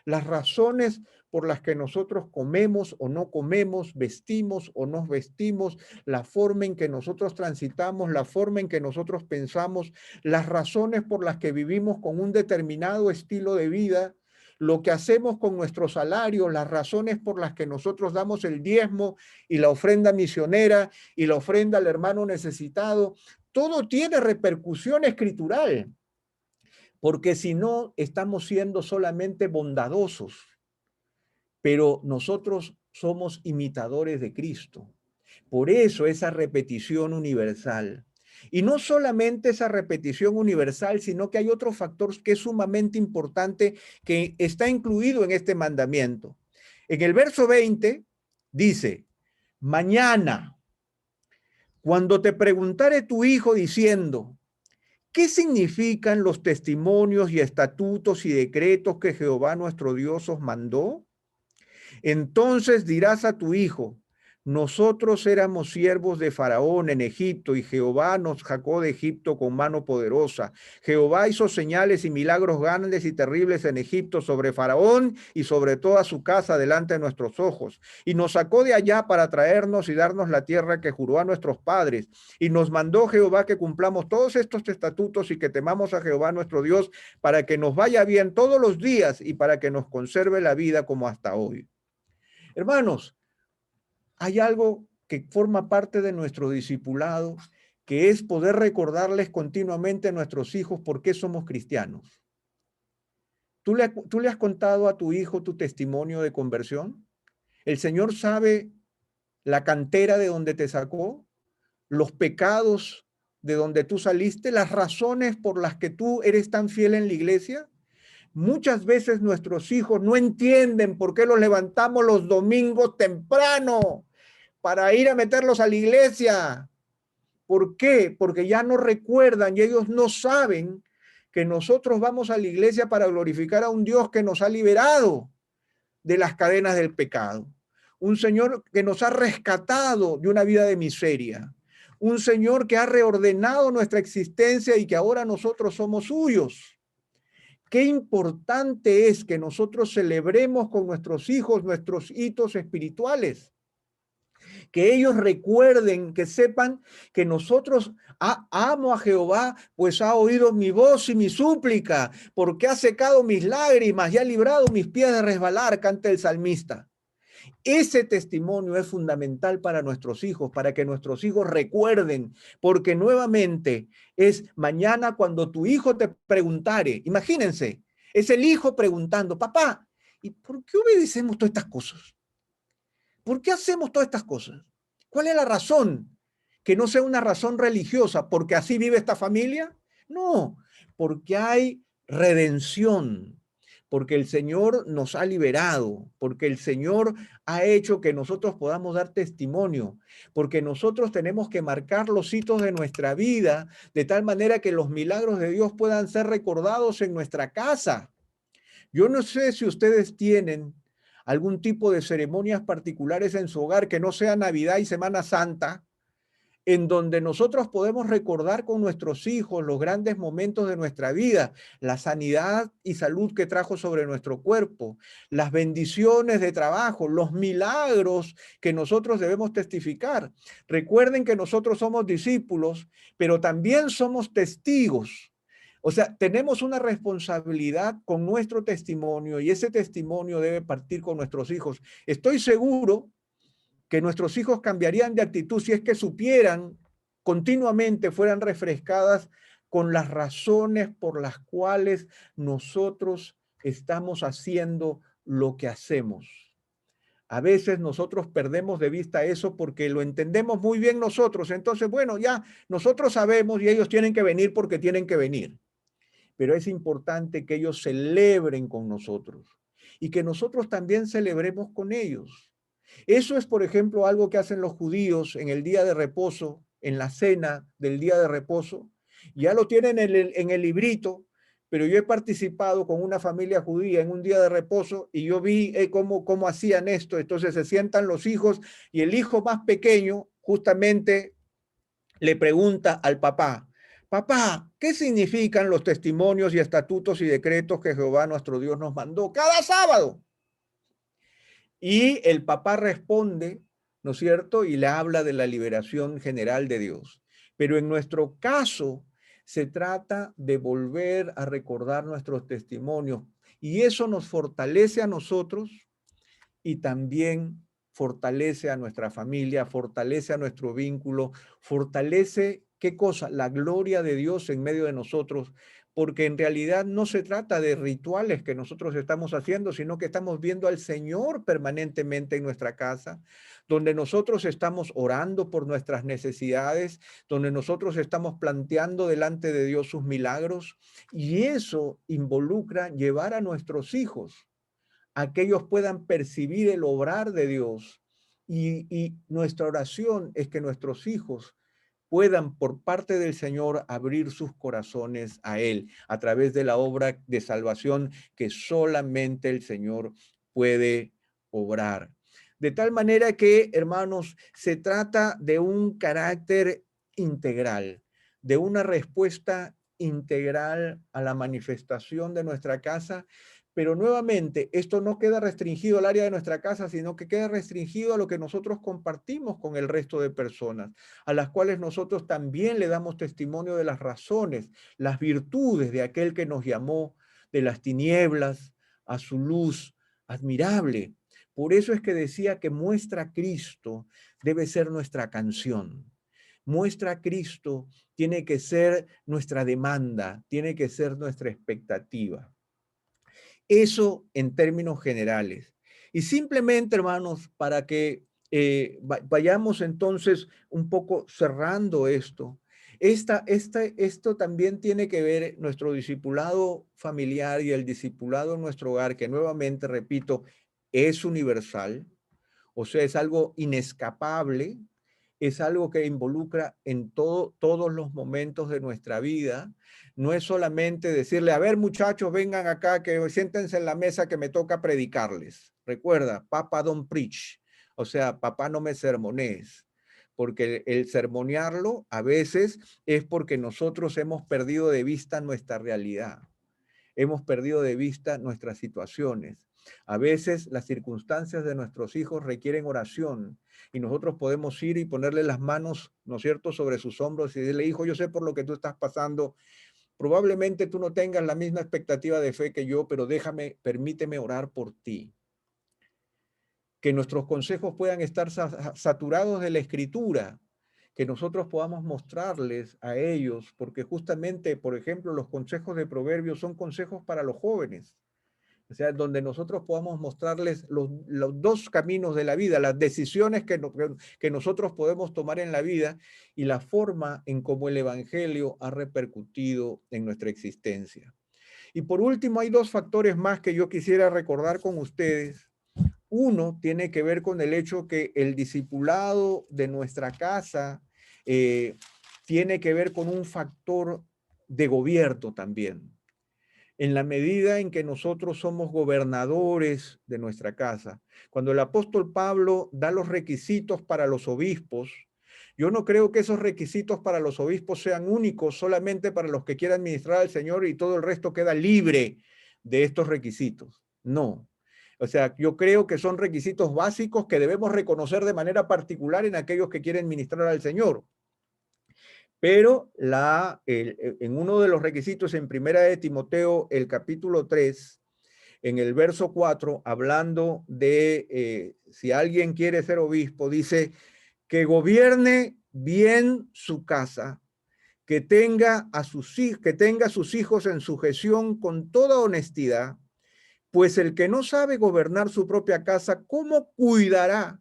Las razones por las que nosotros comemos o no comemos, vestimos o nos vestimos, la forma en que nosotros transitamos, la forma en que nosotros pensamos, las razones por las que vivimos con un determinado estilo de vida, lo que hacemos con nuestro salario, las razones por las que nosotros damos el diezmo y la ofrenda misionera y la ofrenda al hermano necesitado, todo tiene repercusión escritural, porque si no, estamos siendo solamente bondadosos, pero nosotros somos imitadores de Cristo. Por eso esa repetición universal. Y no solamente esa repetición universal, sino que hay otro factor que es sumamente importante que está incluido en este mandamiento. En el verso 20 dice, mañana, cuando te preguntare tu hijo diciendo, ¿qué significan los testimonios y estatutos y decretos que Jehová nuestro Dios os mandó? Entonces dirás a tu hijo, nosotros éramos siervos de Faraón en Egipto y Jehová nos sacó de Egipto con mano poderosa. Jehová hizo señales y milagros grandes y terribles en Egipto sobre Faraón y sobre toda su casa delante de nuestros ojos. Y nos sacó de allá para traernos y darnos la tierra que juró a nuestros padres. Y nos mandó Jehová que cumplamos todos estos estatutos y que temamos a Jehová nuestro Dios para que nos vaya bien todos los días y para que nos conserve la vida como hasta hoy. Hermanos, hay algo que forma parte de nuestro discipulado, que es poder recordarles continuamente a nuestros hijos por qué somos cristianos. ¿Tú le has contado a tu hijo tu testimonio de conversión? ¿El Señor sabe la cantera de donde te sacó, los pecados de donde tú saliste, las razones por las que tú eres tan fiel en la iglesia? Muchas veces nuestros hijos no entienden por qué los levantamos los domingos temprano para ir a meterlos a la iglesia. ¿Por qué? Porque ya no recuerdan y ellos no saben que nosotros vamos a la iglesia para glorificar a un Dios que nos ha liberado de las cadenas del pecado. Un Señor que nos ha rescatado de una vida de miseria. Un Señor que ha reordenado nuestra existencia y que ahora nosotros somos suyos. Qué importante es que nosotros celebremos con nuestros hijos nuestros hitos espirituales. Que ellos recuerden, que sepan que nosotros amo a Jehová, pues ha oído mi voz y mi súplica, porque ha secado mis lágrimas y ha librado mis pies de resbalar, canta el salmista. Ese testimonio es fundamental para nuestros hijos, para que nuestros hijos recuerden, porque nuevamente es mañana cuando tu hijo te preguntare, imagínense, es el hijo preguntando, papá, ¿y por qué obedecemos todas estas cosas? ¿Por qué hacemos todas estas cosas? ¿Cuál es la razón? Que no sea una razón religiosa, porque así vive esta familia. No, porque hay redención, porque el Señor nos ha liberado, porque el Señor ha hecho que nosotros podamos dar testimonio, porque nosotros tenemos que marcar los hitos de nuestra vida de tal manera que los milagros de Dios puedan ser recordados en nuestra casa. Yo no sé si ustedes tienen algún tipo de ceremonias particulares en su hogar que no sea Navidad y Semana Santa, en donde nosotros podemos recordar con nuestros hijos los grandes momentos de nuestra vida, la sanidad y salud que trajo sobre nuestro cuerpo, las bendiciones de trabajo, los milagros que nosotros debemos testificar. Recuerden que nosotros somos discípulos, pero también somos testigos. O sea, tenemos una responsabilidad con nuestro testimonio y ese testimonio debe partir con nuestros hijos. Estoy seguro que nuestros hijos cambiarían de actitud si es que supieran continuamente fueran refrescadas con las razones por las cuales nosotros estamos haciendo lo que hacemos. A veces nosotros perdemos de vista eso porque lo entendemos muy bien nosotros. Entonces, bueno, ya nosotros sabemos y ellos tienen que venir porque tienen que venir. Pero es importante que ellos celebren con nosotros y que nosotros también celebremos con ellos. Eso es, por ejemplo, algo que hacen los judíos en el día de reposo, en la cena del día de reposo. Ya lo tienen en el librito, pero yo he participado con una familia judía en un día de reposo y yo vi cómo hacían esto. Entonces se sientan los hijos y el hijo más pequeño justamente le pregunta al papá: papá, ¿qué significan los testimonios y estatutos y decretos que Jehová nuestro Dios nos mandó cada sábado? Y el papá responde, ¿no es cierto? Y le habla de la liberación general de Dios. Pero en nuestro caso se trata de volver a recordar nuestros testimonios y eso nos fortalece a nosotros y también fortalece a nuestra familia, fortalece a nuestro vínculo, fortalece, ¿qué cosa? La gloria de Dios en medio de nosotros, porque en realidad no se trata de rituales que nosotros estamos haciendo, sino que estamos viendo al Señor permanentemente en nuestra casa, donde nosotros estamos orando por nuestras necesidades, donde nosotros estamos planteando delante de Dios sus milagros, y eso involucra llevar a nuestros hijos a que ellos puedan percibir el obrar de Dios. Y nuestra oración es que nuestros hijos puedan por parte del Señor abrir sus corazones a Él a través de la obra de salvación que solamente el Señor puede obrar. De tal manera que, hermanos, se trata de un carácter integral, de una respuesta integral a la manifestación de nuestra casa. Pero nuevamente, esto no queda restringido al área de nuestra casa, sino que queda restringido a lo que nosotros compartimos con el resto de personas, a las cuales nosotros también le damos testimonio de las razones, las virtudes de aquel que nos llamó de las tinieblas a su luz admirable. Por eso es que decía que Muestra a Cristo debe ser nuestra canción. Muestra a Cristo tiene que ser nuestra demanda, tiene que ser nuestra expectativa. Eso en términos generales. Y simplemente, hermanos, para que vayamos entonces un poco cerrando esto, esto también tiene que ver nuestro discipulado familiar y el discipulado en nuestro hogar, que nuevamente, repito, es universal, o sea, es algo inescapable, es algo que involucra en todos los momentos de nuestra vida. No es solamente decirle, a ver muchachos, vengan acá, que siéntense en la mesa que me toca predicarles. Recuerda, Papa don't preach, o sea, papá no me sermonees, porque el sermonearlo a veces es porque nosotros hemos perdido de vista nuestra realidad. Hemos perdido de vista nuestras situaciones. A veces las circunstancias de nuestros hijos requieren oración y nosotros podemos ir y ponerle las manos, ¿no es cierto?, sobre sus hombros y decirle, hijo, yo sé por lo que tú estás pasando. Probablemente tú no tengas la misma expectativa de fe que yo, pero permíteme orar por ti. Que nuestros consejos puedan estar saturados de la Escritura, que nosotros podamos mostrarles a ellos, porque justamente, por ejemplo, los consejos de Proverbios son consejos para los jóvenes. O sea, donde nosotros podamos mostrarles los dos caminos de la vida, las decisiones que nosotros podemos tomar en la vida y la forma en cómo el Evangelio ha repercutido en nuestra existencia. Y por último, hay dos factores más que yo quisiera recordar con ustedes. Uno tiene que ver con el hecho que el discipulado de nuestra casa tiene que ver con un factor de gobierno también. En la medida en que nosotros somos gobernadores de nuestra casa. Cuando el apóstol Pablo da los requisitos para los obispos, yo no creo que esos requisitos para los obispos sean únicos solamente para los que quieran ministrar al Señor y todo el resto queda libre de estos requisitos. No. O sea, yo creo que son requisitos básicos que debemos reconocer de manera particular en aquellos que quieren ministrar al Señor. Pero en uno de los requisitos en Primera de Timoteo, el capítulo 3, en el verso 4, hablando de si alguien quiere ser obispo, dice que gobierne bien su casa, que tenga a sus hijos en sujeción con toda honestidad, pues el que no sabe gobernar su propia casa, ¿cómo cuidará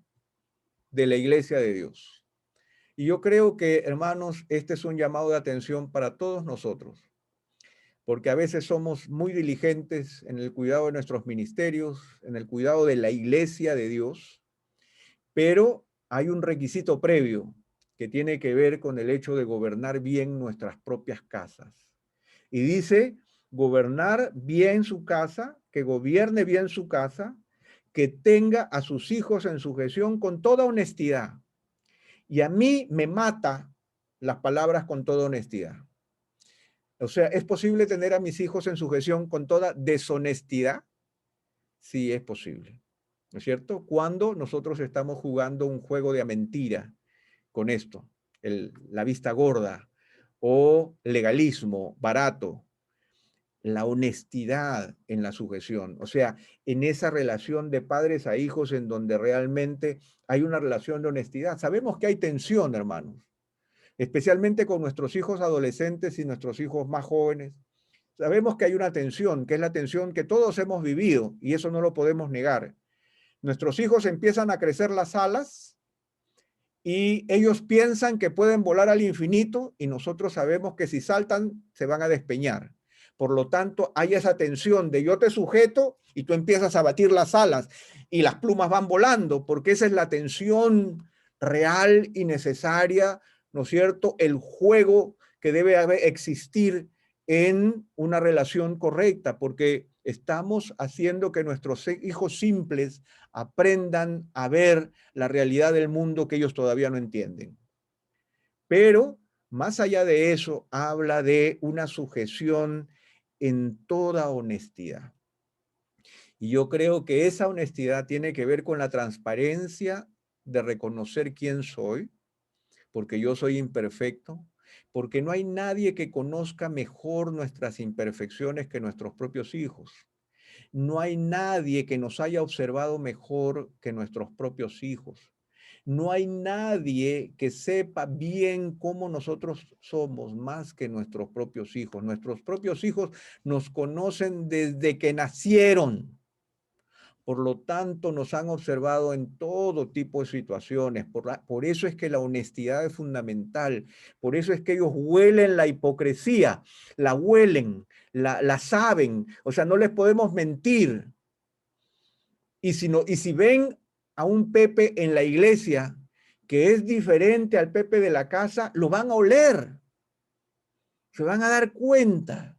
de la iglesia de Dios? Y yo creo que, hermanos, este es un llamado de atención para todos nosotros, porque a veces somos muy diligentes en el cuidado de nuestros ministerios, en el cuidado de la iglesia de Dios, pero hay un requisito previo que tiene que ver con el hecho de gobernar bien nuestras propias casas. Y dice, gobernar bien su casa, que gobierne bien su casa, que tenga a sus hijos en sujeción con toda honestidad. Y a mí me mata las palabras con toda honestidad. O sea, ¿es posible tener a mis hijos en sujeción con toda deshonestidad? Sí, es posible. ¿No es cierto? Cuando nosotros estamos jugando un juego de mentira con esto, la vista gorda o legalismo barato, la honestidad en la sujeción, o sea, en esa relación de padres a hijos en donde realmente hay una relación de honestidad. Sabemos que hay tensión, hermanos, especialmente con nuestros hijos adolescentes y nuestros hijos más jóvenes. Sabemos que hay una tensión, que es la tensión que todos hemos vivido, y eso no lo podemos negar. Nuestros hijos empiezan a crecer las alas y ellos piensan que pueden volar al infinito y nosotros sabemos que si saltan se van a despeñar. Por lo tanto, hay esa tensión de yo te sujeto y tú empiezas a batir las alas y las plumas van volando, porque esa es la tensión real y necesaria, ¿no es cierto? El juego que debe existir en una relación correcta, porque estamos haciendo que nuestros hijos simples aprendan a ver la realidad del mundo que ellos todavía no entienden. Pero más allá de eso, habla de una sujeción en toda honestidad. Y yo creo que esa honestidad tiene que ver con la transparencia de reconocer quién soy, porque yo soy imperfecto, porque no hay nadie que conozca mejor nuestras imperfecciones que nuestros propios hijos. No hay nadie que nos haya observado mejor que nuestros propios hijos. No hay nadie que sepa bien cómo nosotros somos más que nuestros propios hijos. Nuestros propios hijos nos conocen desde que nacieron. Por lo tanto, nos han observado en todo tipo de situaciones. Por eso es que la honestidad es fundamental. Por eso es que ellos huelen la hipocresía, la huelen, la saben. O sea, no les podemos mentir. Y si ven a un Pepe en la iglesia que es diferente al Pepe de la casa, lo van a oler. Se van a dar cuenta.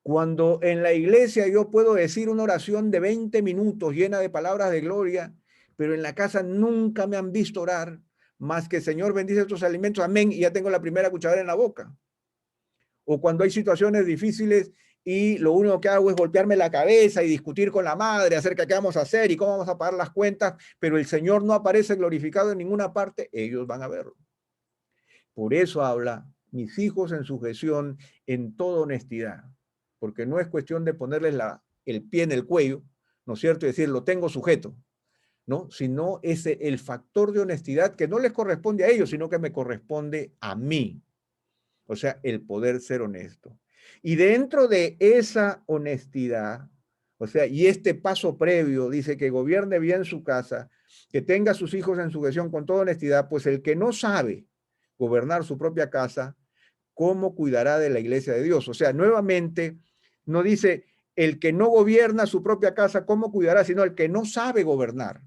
Cuando en la iglesia yo puedo decir una oración de 20 minutos llena de palabras de gloria, pero en la casa nunca me han visto orar más que Señor bendice estos alimentos, amén, y ya tengo la primera cuchara en la boca. O cuando hay situaciones difíciles y lo único que hago es golpearme la cabeza y discutir con la madre acerca de qué vamos a hacer y cómo vamos a pagar las cuentas, pero el Señor no aparece glorificado en ninguna parte, ellos van a verlo. Por eso habla, mis hijos en sujeción en toda honestidad, porque no es cuestión de ponerles el pie en el cuello, ¿no es cierto? Y decir, lo tengo sujeto, ¿no? Sino es el factor de honestidad que no les corresponde a ellos, sino que me corresponde a mí. O sea, el poder ser honesto. Y dentro de esa honestidad, o sea, y este paso previo, dice que gobierne bien su casa, que tenga a sus hijos en sujeción con toda honestidad, pues el que no sabe gobernar su propia casa, ¿cómo cuidará de la iglesia de Dios? O sea, nuevamente, no dice el que no gobierna su propia casa, ¿cómo cuidará? Sino el que no sabe gobernar.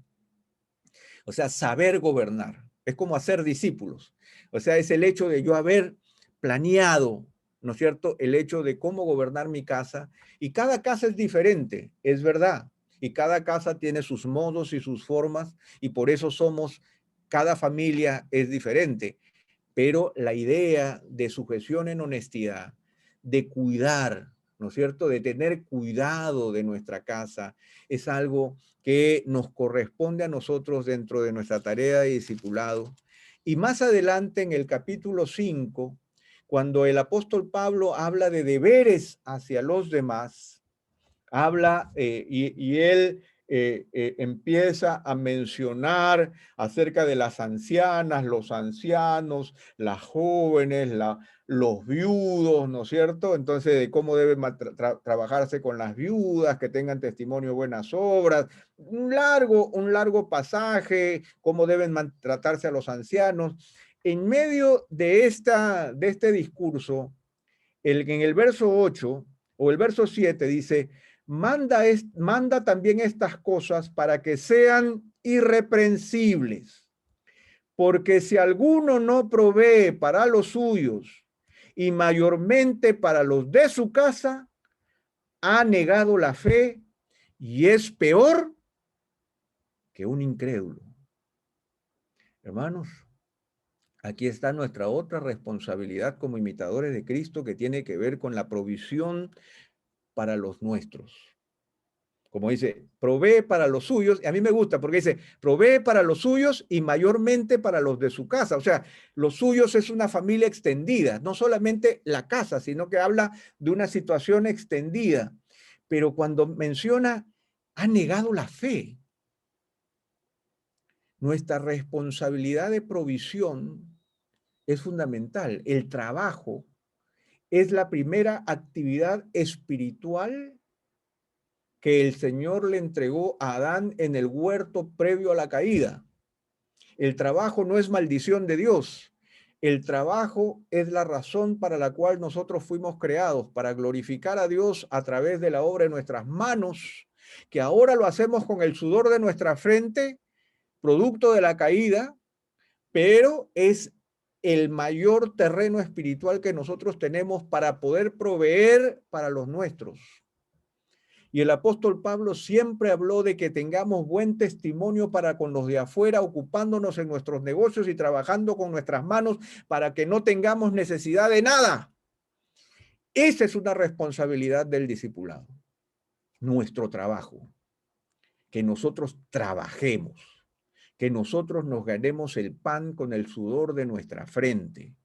O sea, saber gobernar. Es como hacer discípulos. O sea, es el hecho de yo haber planeado, ¿no es cierto? El hecho de cómo gobernar mi casa. Y cada casa es diferente, es verdad. Y cada casa tiene sus modos y sus formas. Y por eso cada familia es diferente. Pero la idea de sujeción en honestidad, de cuidar, ¿no es cierto? De tener cuidado de nuestra casa, es algo que nos corresponde a nosotros dentro de nuestra tarea de discipulado. Y más adelante en el capítulo 5, cuando el apóstol Pablo habla de deberes hacia los demás, habla y él empieza a mencionar acerca de las ancianas, los ancianos, las jóvenes, los viudos, ¿no es cierto? Entonces, de cómo debe trabajarse con las viudas, que tengan testimonio de buenas obras. Un largo pasaje, cómo deben tratarse a los ancianos. En medio de este discurso, en el verso 8 o el verso 7 dice, manda también estas cosas para que sean irreprensibles, porque si alguno no provee para los suyos y mayormente para los de su casa, ha negado la fe y es peor que un incrédulo. Hermanos, aquí está nuestra otra responsabilidad como imitadores de Cristo, que tiene que ver con la provisión para los nuestros. Como dice, provee para los suyos, y a mí me gusta porque dice, provee para los suyos y mayormente para los de su casa. O sea, los suyos es una familia extendida, no solamente la casa, sino que habla de una situación extendida. Pero cuando menciona, ha negado la fe. Nuestra responsabilidad de provisión es fundamental. El trabajo es la primera actividad espiritual que el Señor le entregó a Adán en el huerto previo a la caída. El trabajo no es maldición de Dios. El trabajo es la razón para la cual nosotros fuimos creados, para glorificar a Dios a través de la obra de nuestras manos, que ahora lo hacemos con el sudor de nuestra frente, producto de la caída, pero es el mayor terreno espiritual que nosotros tenemos para poder proveer para los nuestros. Y el apóstol Pablo siempre habló de que tengamos buen testimonio para con los de afuera, ocupándonos en nuestros negocios y trabajando con nuestras manos para que no tengamos necesidad de nada. Esa es una responsabilidad del discipulado, nuestro trabajo, que nosotros trabajemos, que nosotros nos ganemos el pan con el sudor de nuestra frente,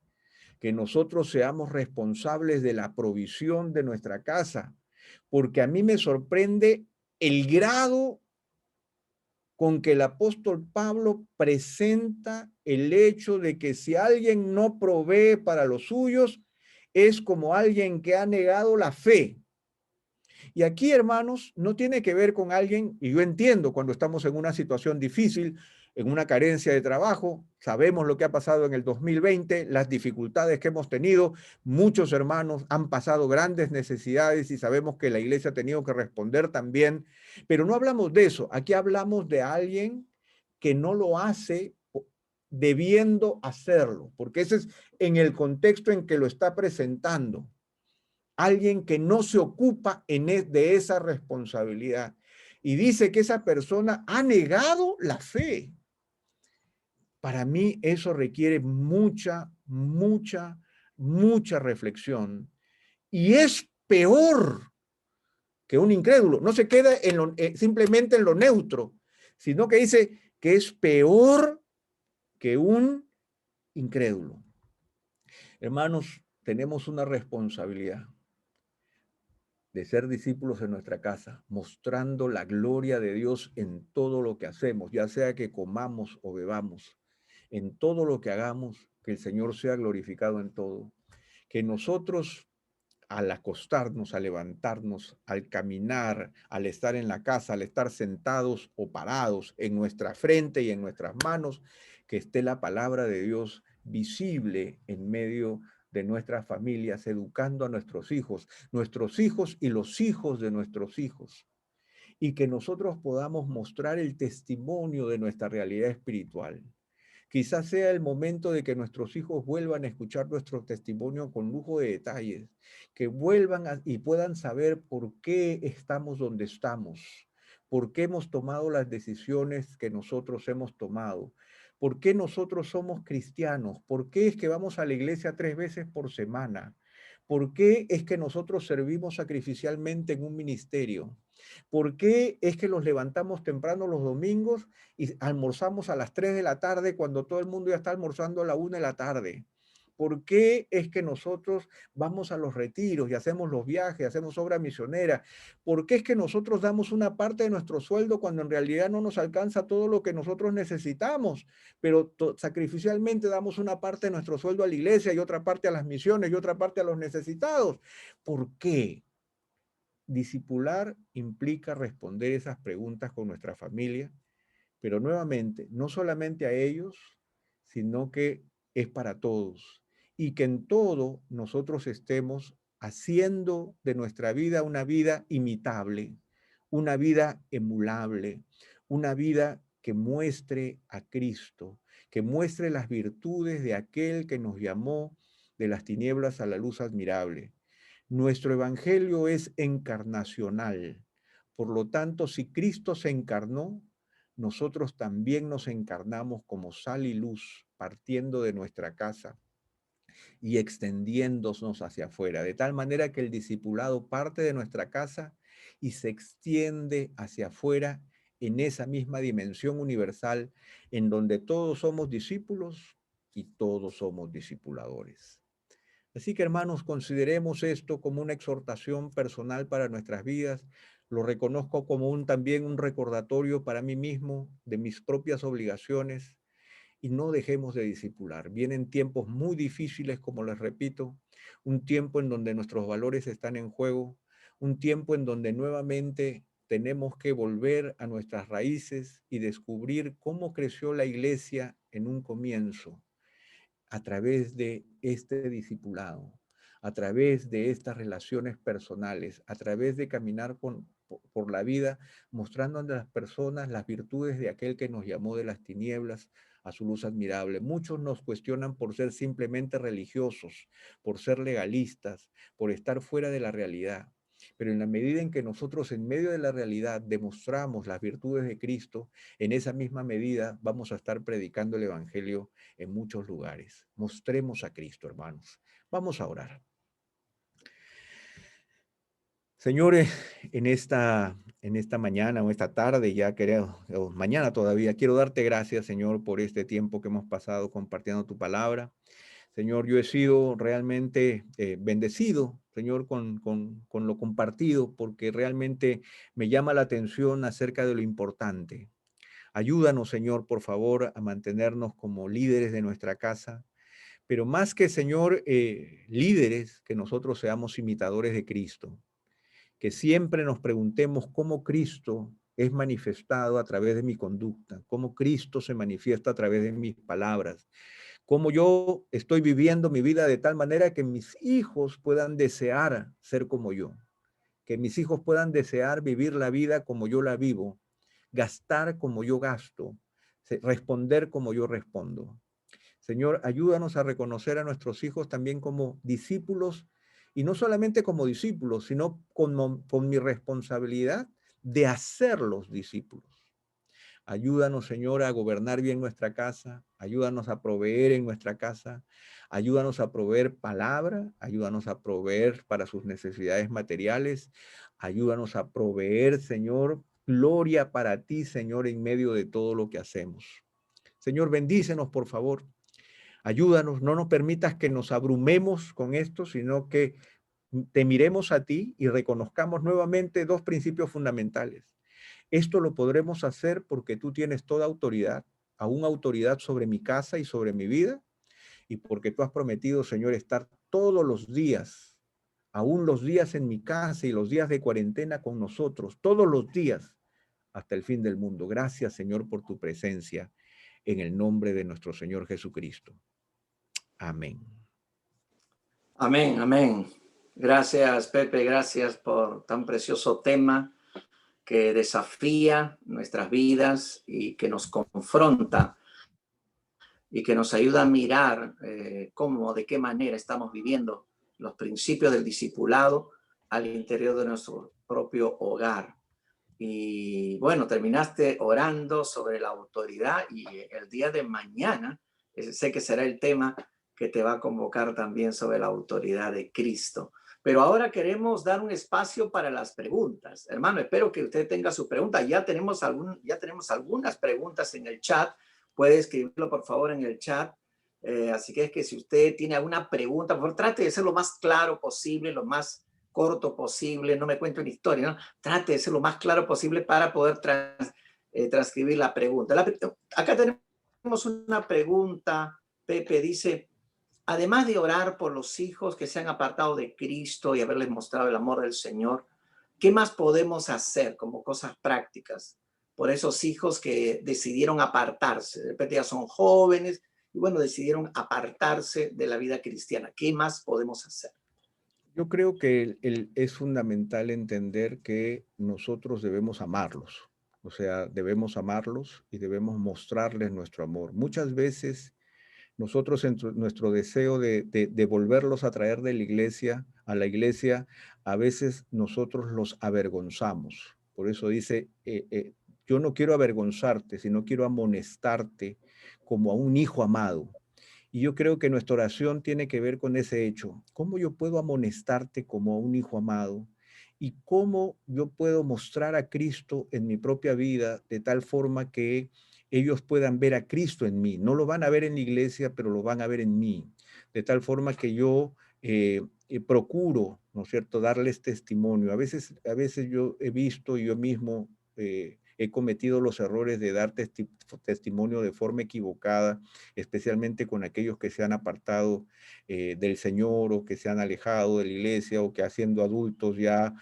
que nosotros seamos responsables de la provisión de nuestra casa, porque a mí me sorprende el grado con que el apóstol Pablo presenta el hecho de que si alguien no provee para los suyos, es como alguien que ha negado la fe. Y aquí, hermanos, no tiene que ver con alguien, y yo entiendo cuando estamos en una situación difícil, en una carencia de trabajo, sabemos lo que ha pasado en el 2020, las dificultades que hemos tenido, muchos hermanos han pasado grandes necesidades y sabemos que la iglesia ha tenido que responder también, pero no hablamos de eso, aquí hablamos de alguien que no lo hace debiendo hacerlo, porque ese es en el contexto en que lo está presentando. Alguien que no se ocupa de esa responsabilidad. Y dice que esa persona ha negado la fe. Para mí eso requiere mucha reflexión. Y es peor que un incrédulo. No se queda simplemente en lo neutro, sino que dice que es peor que un incrédulo. Hermanos, tenemos una responsabilidad de ser discípulos en nuestra casa, mostrando la gloria de Dios en todo lo que hacemos, ya sea que comamos o bebamos, en todo lo que hagamos, que el Señor sea glorificado en todo. Que nosotros, al acostarnos, al levantarnos, al caminar, al estar en la casa, al estar sentados o parados en nuestra frente y en nuestras manos, que esté la palabra de Dios visible en medio de nuestras familias, educando a nuestros hijos y los hijos de nuestros hijos, y que nosotros podamos mostrar el testimonio de nuestra realidad espiritual. Quizás sea el momento de que nuestros hijos vuelvan a escuchar nuestro testimonio con lujo de detalles, que vuelvan y puedan saber por qué estamos donde estamos, por qué hemos tomado las decisiones que nosotros hemos tomado, por qué nosotros somos cristianos, por qué es que vamos a la iglesia 3 veces por semana, por qué es que nosotros servimos sacrificialmente en un ministerio, por qué es que nos levantamos temprano los domingos y almorzamos a las 3 de la tarde cuando todo el mundo ya está almorzando a la 1 de la tarde. ¿Por qué es que nosotros vamos a los retiros y hacemos los viajes, hacemos obra misionera? ¿Por qué es que nosotros damos una parte de nuestro sueldo cuando en realidad no nos alcanza todo lo que nosotros necesitamos? Pero sacrificialmente damos una parte de nuestro sueldo a la iglesia y otra parte a las misiones y otra parte a los necesitados. ¿Por qué? Discipular implica responder esas preguntas con nuestra familia, pero nuevamente, no solamente a ellos, sino que es para todos. Y que en todo nosotros estemos haciendo de nuestra vida una vida imitable, una vida emulable, una vida que muestre a Cristo, que muestre las virtudes de aquel que nos llamó de las tinieblas a la luz admirable. Nuestro evangelio es encarnacional. Por lo tanto, si Cristo se encarnó, nosotros también nos encarnamos como sal y luz, partiendo de nuestra casa y extendiéndonos hacia afuera, de tal manera que el discipulado parte de nuestra casa y se extiende hacia afuera en esa misma dimensión universal en donde todos somos discípulos y todos somos discipuladores. Así que, hermanos, consideremos esto como una exhortación personal para nuestras vidas. Lo reconozco como también un recordatorio para mí mismo de mis propias obligaciones y no dejemos de discipular. Vienen tiempos muy difíciles, como les repito, un tiempo en donde nuestros valores están en juego, un tiempo en donde nuevamente tenemos que volver a nuestras raíces y descubrir cómo creció la iglesia en un comienzo a través de este discipulado, a través de estas relaciones personales, a través de caminar por la vida, mostrando a las personas las virtudes de aquel que nos llamó de las tinieblas a su luz admirable. Muchos nos cuestionan por ser simplemente religiosos, por ser legalistas, por estar fuera de la realidad. Pero en la medida en que nosotros en medio de la realidad demostramos las virtudes de Cristo, en esa misma medida vamos a estar predicando el Evangelio en muchos lugares. Mostremos a Cristo, hermanos. Vamos a orar. Señores, en esta mañana o esta tarde, ya creo, o mañana todavía, quiero darte gracias, Señor, por este tiempo que hemos pasado compartiendo tu palabra. Señor, yo he sido realmente bendecido, Señor, con lo compartido, porque realmente me llama la atención acerca de lo importante. Ayúdanos, Señor, por favor, a mantenernos como líderes de nuestra casa, pero más que, Señor, líderes, que nosotros seamos imitadores de Cristo, que siempre nos preguntemos cómo Cristo es manifestado a través de mi conducta, cómo Cristo se manifiesta a través de mis palabras, cómo yo estoy viviendo mi vida de tal manera que mis hijos puedan desear ser como yo, que mis hijos puedan desear vivir la vida como yo la vivo, gastar como yo gasto, responder como yo respondo. Señor, ayúdanos a reconocer a nuestros hijos también como discípulos, y no solamente como discípulos, sino con mi responsabilidad de hacerlos discípulos. Ayúdanos, Señor, a gobernar bien nuestra casa, ayúdanos a proveer en nuestra casa, ayúdanos a proveer palabra, ayúdanos a proveer para sus necesidades materiales, ayúdanos a proveer, Señor, gloria para ti, Señor, en medio de todo lo que hacemos. Señor, bendícenos, por favor. Ayúdanos, no nos permitas que nos abrumemos con esto, sino que te miremos a ti y reconozcamos nuevamente dos principios fundamentales. Esto lo podremos hacer porque tú tienes toda autoridad, aún autoridad sobre mi casa y sobre mi vida, y porque tú has prometido, Señor, estar todos los días, aún los días en mi casa y los días de cuarentena con nosotros, todos los días hasta el fin del mundo. Gracias, Señor, por tu presencia, en el nombre de nuestro Señor Jesucristo. Amén. Amén, amén. Gracias, Pepe, gracias por tan precioso tema que desafía nuestras vidas y que nos confronta y que nos ayuda a mirar cómo, de qué manera estamos viviendo los principios del discipulado al interior de nuestro propio hogar. Y bueno, terminaste orando sobre la autoridad y el día de mañana sé que será el tema que te va a convocar también sobre la autoridad de Cristo. Pero ahora queremos dar un espacio para las preguntas. Hermano, espero que usted tenga su pregunta. Ya tenemos algunas preguntas en el chat. Puede escribirlo, por favor, en el chat. Así que es que si usted tiene alguna pregunta, por favor, trate de ser lo más claro posible, lo más corto posible, no me cuente una historia, ¿no? Trate de ser lo más claro posible para poder transcribir la pregunta. Acá tenemos una pregunta, Pepe dice, además de orar por los hijos que se han apartado de Cristo y haberles mostrado el amor del Señor, ¿qué más podemos hacer como cosas prácticas por esos hijos que decidieron apartarse? De repente ya son jóvenes y bueno, decidieron apartarse de la vida cristiana. ¿Qué más podemos hacer? Yo creo que es fundamental entender que nosotros debemos amarlos. O sea, debemos amarlos y debemos mostrarles nuestro amor. Muchas veces nosotros en nuestro deseo de volverlos a traer de la iglesia, a la iglesia, a veces nosotros los avergonzamos. Por eso dice, yo no quiero avergonzarte, sino quiero amonestarte como a un hijo amado. Y yo creo que nuestra oración tiene que ver con ese hecho. ¿Cómo yo puedo amonestarte como a un hijo amado? ¿Y cómo yo puedo mostrar a Cristo en mi propia vida de tal forma que ellos puedan ver a Cristo en mí? No lo van a ver en la iglesia, pero lo van a ver en mí. De tal forma que yo procuro, ¿no es cierto?, darles testimonio. A veces yo he visto y yo mismo he cometido los errores de dar testimonio de forma equivocada, especialmente con aquellos que se han apartado del Señor o que se han alejado de la iglesia o que siendo adultos ya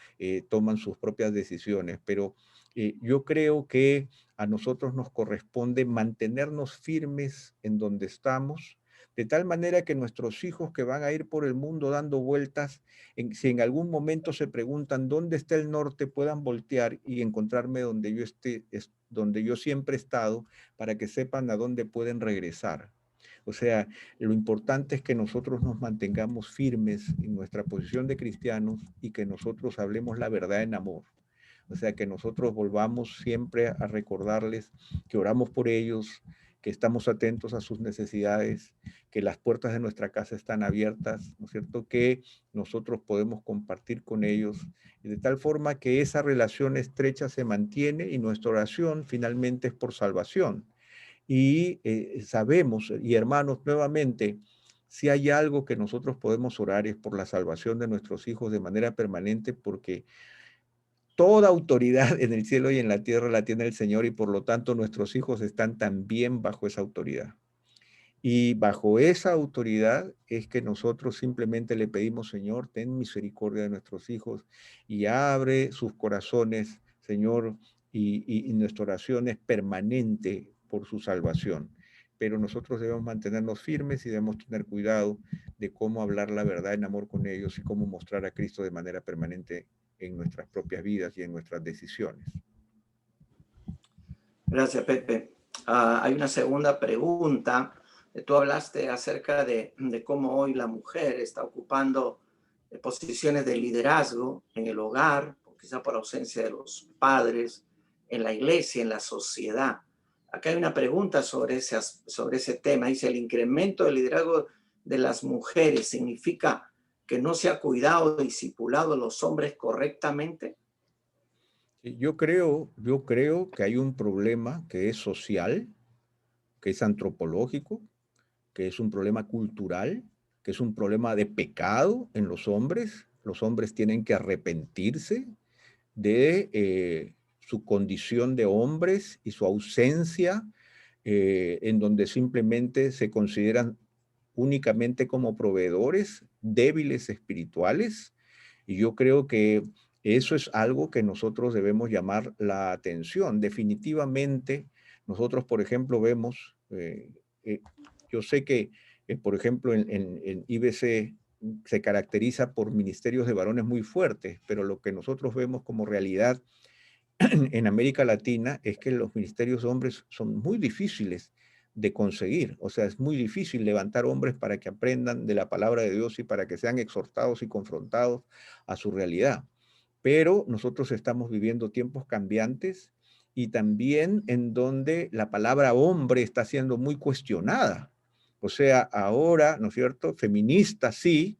toman sus propias decisiones. Pero yo creo que a nosotros nos corresponde mantenernos firmes en donde estamos, de tal manera que nuestros hijos que van a ir por el mundo dando vueltas, si en algún momento se preguntan dónde está el norte, puedan voltear y encontrarme donde yo esté, donde yo siempre he estado, para que sepan a dónde pueden regresar. O sea, lo importante es que nosotros nos mantengamos firmes en nuestra posición de cristianos y que nosotros hablemos la verdad en amor. O sea, que nosotros volvamos siempre a recordarles que oramos por ellos, que estamos atentos a sus necesidades, que las puertas de nuestra casa están abiertas, ¿no es cierto? Que nosotros podemos compartir con ellos, y de tal forma que esa relación estrecha se mantiene y nuestra oración finalmente es por salvación. Y sabemos, y hermanos, nuevamente, si hay algo que nosotros podemos orar es por la salvación de nuestros hijos de manera permanente, porque toda autoridad en el cielo y en la tierra la tiene el Señor y por lo tanto nuestros hijos están también bajo esa autoridad. Y bajo esa autoridad es que nosotros simplemente le pedimos, Señor, ten misericordia de nuestros hijos y abre sus corazones, Señor, y nuestra oración es permanente por su salvación. Pero nosotros debemos mantenernos firmes y debemos tener cuidado de cómo hablar la verdad en amor con ellos y cómo mostrar a Cristo de manera permanente en nuestras propias vidas y en nuestras decisiones. Gracias, Pepe. Hay una segunda pregunta. Tú hablaste acerca de cómo hoy la mujer está ocupando posiciones de liderazgo en el hogar, quizá por ausencia de los padres, en la iglesia, en la sociedad. Acá hay una pregunta sobre ese tema. Dice, ¿el incremento del liderazgo de las mujeres significa que no se ha cuidado o discipulado a los hombres correctamente? Yo creo que hay un problema que es social, que es antropológico, que es un problema cultural, que es un problema de pecado en los hombres. Los hombres tienen que arrepentirse de su condición de hombres y su ausencia, en donde simplemente se consideran únicamente como proveedores débiles espirituales. Y yo creo que eso es algo que nosotros debemos llamar la atención. Definitivamente, nosotros, por ejemplo, vemos, yo sé que, por ejemplo, en IBC se caracteriza por ministerios de varones muy fuertes, pero lo que nosotros vemos como realidad en América Latina es que los ministerios de hombres son muy difíciles de conseguir. O sea, es muy difícil levantar hombres para que aprendan de la palabra de Dios y para que sean exhortados y confrontados a su realidad. Pero nosotros estamos viviendo tiempos cambiantes y también en donde la palabra hombre está siendo muy cuestionada. O sea, ahora, ¿no es cierto? Feminista sí,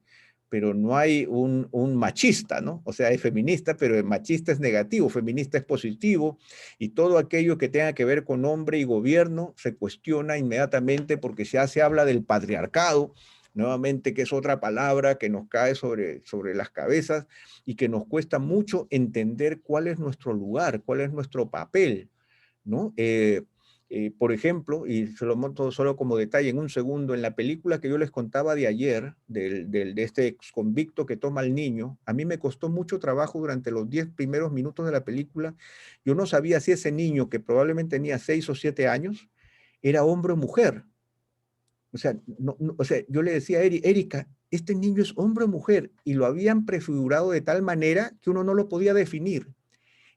pero no hay un machista, ¿no? O sea, es feminista, pero el machista es negativo, feminista es positivo, y todo aquello que tenga que ver con hombre y gobierno se cuestiona inmediatamente porque ya se habla del patriarcado, nuevamente, que es otra palabra que nos cae sobre las cabezas y que nos cuesta mucho entender cuál es nuestro lugar, cuál es nuestro papel, ¿no? Por ejemplo, y se lo monto solo como detalle en un segundo, en la película que yo les contaba de ayer, de este ex convicto que toma al niño, a mí me costó mucho trabajo durante los 10 primeros minutos de la película. Yo no sabía si ese niño, que probablemente tenía 6 o 7 años, era hombre o mujer. O sea, o sea, yo le decía a Erika, este niño es hombre o mujer, y lo habían prefigurado de tal manera que uno no lo podía definir.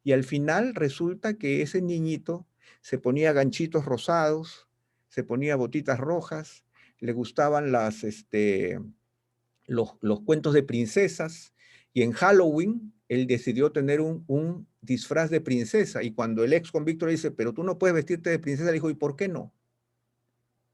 Y al final resulta que ese niñito se ponía ganchitos rosados, se ponía botitas rojas, le gustaban los cuentos de princesas, y en Halloween él decidió tener un disfraz de princesa, y cuando el ex convicto le dice, pero tú no puedes vestirte de princesa, le dijo, ¿y por qué no?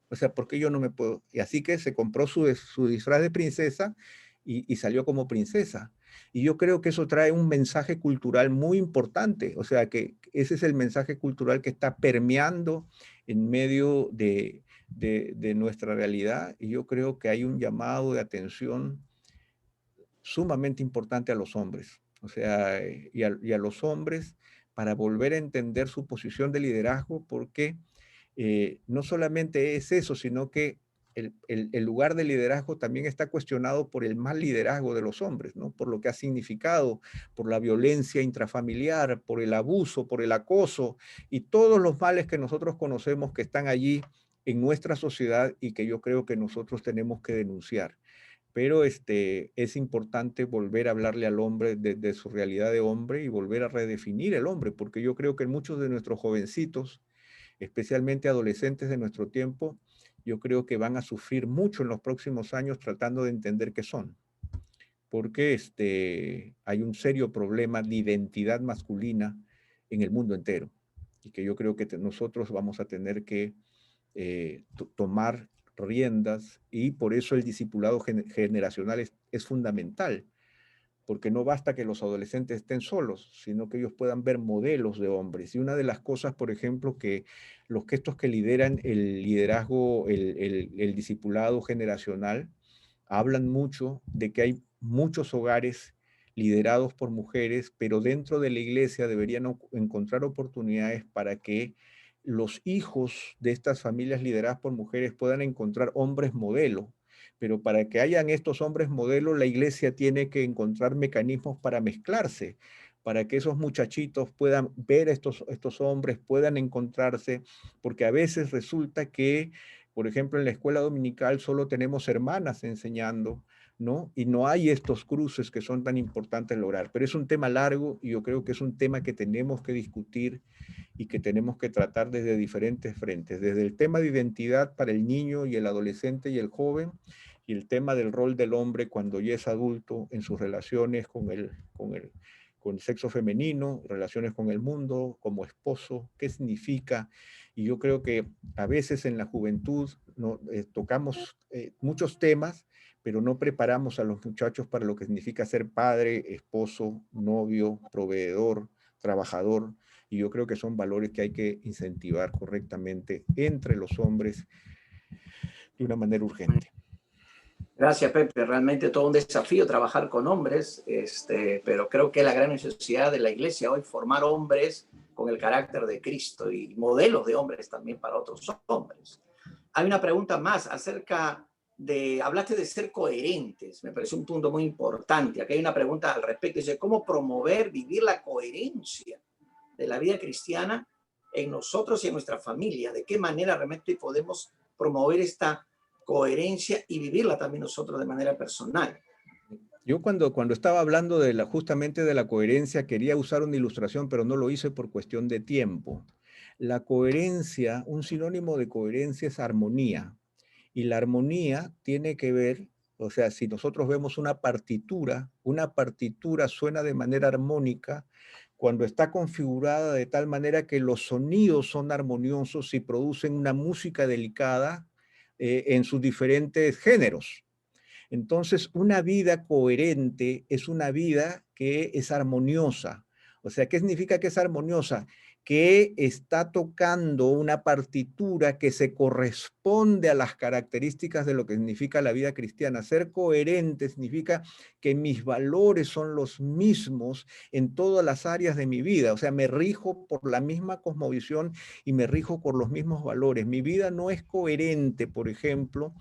O sea, ¿por qué yo no me puedo? Y así que se compró su disfraz de princesa y salió como princesa. Y yo creo que eso trae un mensaje cultural muy importante. O sea, que ese es el mensaje cultural que está permeando en medio de nuestra realidad. Y yo creo que hay un llamado de atención sumamente importante a los hombres. O sea, y a los hombres para volver a entender su posición de liderazgo, porque no solamente es eso, sino que el lugar de liderazgo también está cuestionado por el mal liderazgo de los hombres, ¿no? Por lo que ha significado, por la violencia intrafamiliar, por el abuso, por el acoso y todos los males que nosotros conocemos que están allí en nuestra sociedad y que yo creo que nosotros tenemos que denunciar. Pero es importante volver a hablarle al hombre de su realidad de hombre y volver a redefinir el hombre, porque yo creo que muchos de nuestros jovencitos, especialmente adolescentes de nuestro tiempo, yo creo que van a sufrir mucho en los próximos años tratando de entender qué son, porque hay un serio problema de identidad masculina en el mundo entero, y que yo creo que nosotros vamos a tener que tomar riendas, y por eso el discipulado generacional es fundamental, porque no basta que los adolescentes estén solos, sino que ellos puedan ver modelos de hombres. Y una de las cosas, por ejemplo, que estos que lideran el liderazgo, el discipulado generacional, hablan mucho de que hay muchos hogares liderados por mujeres, pero dentro de la iglesia deberían encontrar oportunidades para que los hijos de estas familias lideradas por mujeres puedan encontrar hombres modelo. Pero para que hayan estos hombres modelo, la iglesia tiene que encontrar mecanismos para mezclarse, para que esos muchachitos puedan ver a estos hombres, puedan encontrarse, porque a veces resulta que, por ejemplo, en la escuela dominical solo tenemos hermanas enseñando, ¿no? Y no hay estos cruces que son tan importantes lograr. Pero es un tema largo y yo creo que es un tema que tenemos que discutir y que tenemos que tratar desde diferentes frentes, desde el tema de identidad para el niño y el adolescente y el joven, y el tema del rol del hombre cuando ya es adulto en sus relaciones con el sexo femenino, relaciones con el mundo, como esposo, qué significa. Y yo creo que a veces en la juventud tocamos muchos temas, pero no preparamos a los muchachos para lo que significa ser padre, esposo, novio, proveedor, trabajador. Y yo creo que son valores que hay que incentivar correctamente entre los hombres de una manera urgente. Gracias, Pepe. Realmente todo un desafío trabajar con hombres, pero creo que la gran necesidad de la iglesia hoy formar hombres con el carácter de Cristo y modelos de hombres también para otros hombres. Hay una pregunta más acerca hablaste de ser coherentes, me parece un punto muy importante. Aquí hay una pregunta al respecto, dice, ¿cómo promover, vivir la coherencia de la vida cristiana en nosotros y en nuestra familia? ¿De qué manera realmente podemos promover esta coherencia y vivirla también nosotros de manera personal? Yo cuando estaba hablando justamente de la coherencia quería usar una ilustración, pero no lo hice por cuestión de tiempo. La coherencia, un sinónimo de coherencia es armonía. Y la armonía tiene que ver, o sea, si nosotros vemos una partitura suena de manera armónica cuando está configurada de tal manera que los sonidos son armoniosos y producen una música delicada en sus diferentes géneros. Entonces, una vida coherente es una vida que es armoniosa. O sea, ¿qué significa que es armoniosa? Que está tocando una partitura que se corresponde a las características de lo que significa la vida cristiana. Ser coherente significa que mis valores son los mismos en todas las áreas de mi vida. O sea, me rijo por la misma cosmovisión y me rijo por los mismos valores. Mi vida no es coherente, por ejemplo,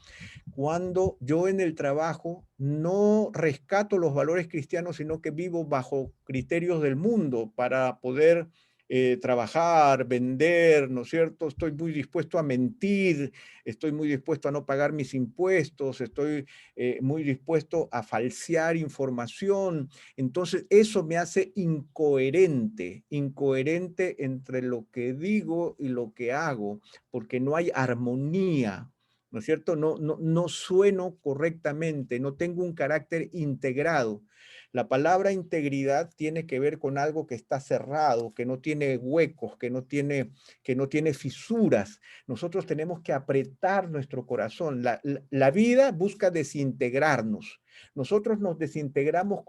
cuando yo en el trabajo no rescato los valores cristianos, sino que vivo bajo criterios del mundo para poder trabajar, vender, ¿no es cierto? Estoy muy dispuesto a mentir, estoy muy dispuesto a no pagar mis impuestos, estoy muy dispuesto a falsear información. Entonces, eso me hace incoherente, incoherente entre lo que digo y lo que hago, porque no hay armonía. ¿No es cierto? No sueno correctamente, no tengo un carácter integrado. La palabra integridad tiene que ver con algo que está cerrado, que no tiene huecos, que no tiene fisuras. Nosotros tenemos que apretar nuestro corazón. La vida busca desintegrarnos. Nosotros nos desintegramos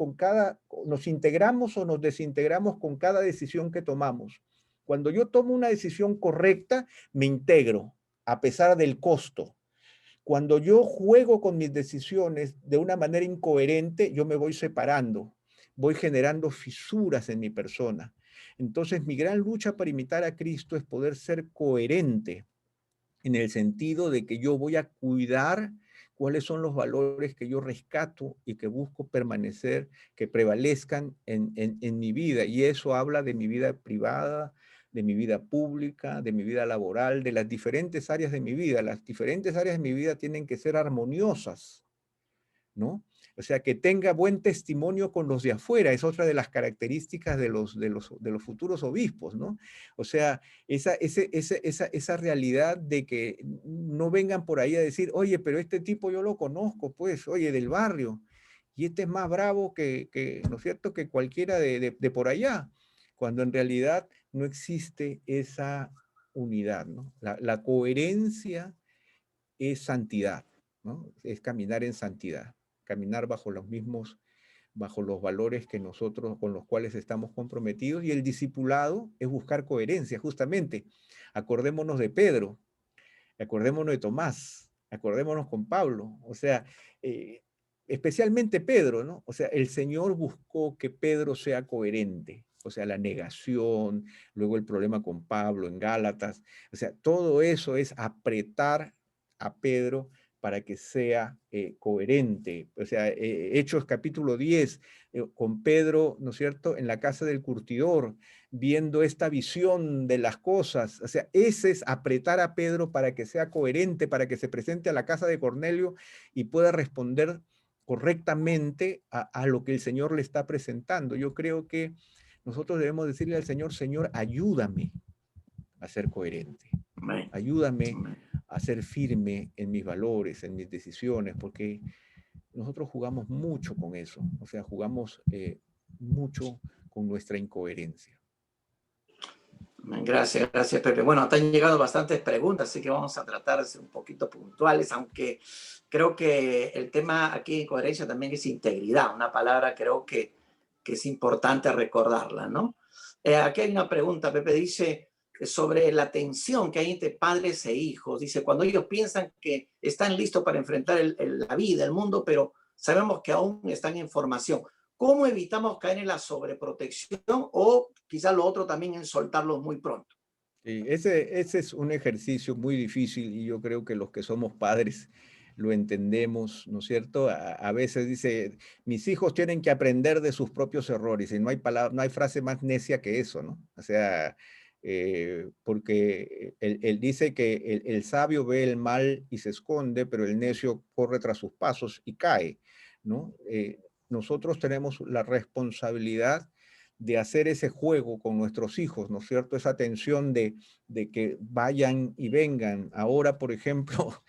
nos integramos o nos desintegramos con cada decisión que tomamos. Cuando yo tomo una decisión correcta, me integro, a pesar del costo. Cuando yo juego con mis decisiones de una manera incoherente, yo me voy separando, voy generando fisuras en mi persona. Entonces, mi gran lucha para imitar a Cristo es poder ser coherente en el sentido de que yo voy a cuidar cuáles son los valores que yo rescato y que busco permanecer, que prevalezcan en mi vida. Y eso habla de mi vida privada, de mi vida pública, de mi vida laboral, de las diferentes áreas de mi vida. Las diferentes áreas de mi vida tienen que ser armoniosas, ¿no? O sea, que tenga buen testimonio con los de afuera, es otra de las características de los futuros obispos, ¿no? O sea, esa realidad de que no vengan por ahí a decir, oye, pero este tipo yo lo conozco, pues, oye, del barrio, y este es más bravo ¿no es cierto?, que cualquiera de por allá, cuando en realidad no existe esa unidad, ¿no? La coherencia es santidad, ¿no? Es caminar en santidad, caminar bajo los valores que nosotros, con los cuales estamos comprometidos, y el discipulado es buscar coherencia, justamente. Acordémonos de Pedro, acordémonos de Tomás, acordémonos con Pablo, o sea, especialmente Pedro, ¿no? O sea, el Señor buscó que Pedro sea coherente, o sea, la negación, luego el problema con Pablo en Gálatas, o sea, todo eso es apretar a Pedro para que sea coherente. O sea, Hechos capítulo 10, con Pedro, ¿no es cierto?, en la casa del curtidor, viendo esta visión de las cosas. O sea, ese es apretar a Pedro para que sea coherente, para que se presente a la casa de Cornelio y pueda responder correctamente a lo que el Señor le está presentando. Yo creo que nosotros debemos decirle al Señor, Señor, ayúdame a ser coherente. Ayúdame a ser firme en mis valores, en mis decisiones, porque nosotros jugamos mucho con eso. O sea, jugamos mucho con nuestra incoherencia. Gracias, gracias, Pepe. Bueno, te han llegado bastantes preguntas, así que vamos a tratar de ser un poquito puntuales, aunque creo que el tema aquí en coherencia también es integridad, una palabra creo que es importante recordarla, ¿no? Aquí hay una pregunta, Pepe dice, sobre la tensión que hay entre padres e hijos. Dice, cuando ellos piensan que están listos para enfrentar la vida, el mundo, pero sabemos que aún están en formación. ¿Cómo evitamos caer en la sobreprotección o quizás lo otro también en soltarlos muy pronto? Sí, ese es un ejercicio muy difícil y yo creo que los que somos padres lo entendemos, ¿no es cierto? A veces dice, mis hijos tienen que aprender de sus propios errores y no hay frase más necia que eso, ¿no? O sea, porque él dice que el sabio ve el mal y se esconde, pero el necio corre tras sus pasos y cae, ¿no? Nosotros tenemos la responsabilidad de hacer ese juego con nuestros hijos, ¿no es cierto? Esa tensión de que vayan y vengan. Ahora, por ejemplo,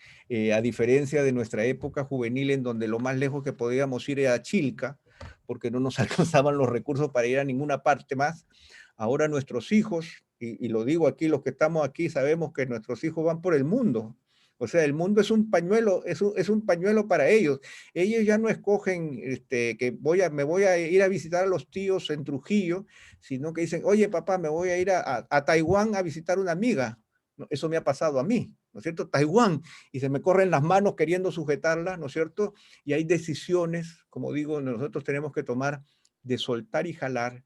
a diferencia de nuestra época juvenil, en donde lo más lejos que podíamos ir era a Chilca, porque no nos alcanzaban los recursos para ir a ninguna parte más, ahora nuestros hijos, y lo digo aquí, los que estamos aquí sabemos que nuestros hijos van por el mundo. O sea, el mundo es un pañuelo, es un pañuelo para ellos. Ellos ya no escogen que me voy a ir a visitar a los tíos en Trujillo, sino que dicen, oye papá, me voy a ir a Taiwán a visitar una amiga. ¿No? Eso me ha pasado a mí, ¿no es cierto? Taiwán, y se me corren las manos queriendo sujetarla, ¿no es cierto? Y hay decisiones, como digo, nosotros tenemos que tomar de soltar y jalar,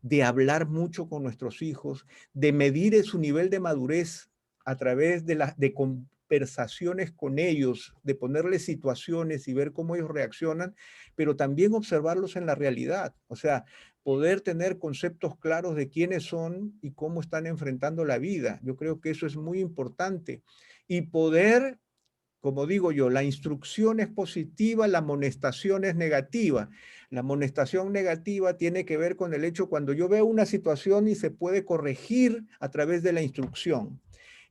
de hablar mucho con nuestros hijos, de medir su nivel de madurez a través de conversaciones con ellos, de ponerles situaciones y ver cómo ellos reaccionan, pero también observarlos en la realidad. O sea, poder tener conceptos claros de quiénes son y cómo están enfrentando la vida. Yo creo que eso es muy importante. Y poder, como digo yo, la instrucción es positiva, la amonestación es negativa. La amonestación negativa tiene que ver con el hecho cuando yo veo una situación y se puede corregir a través de la instrucción.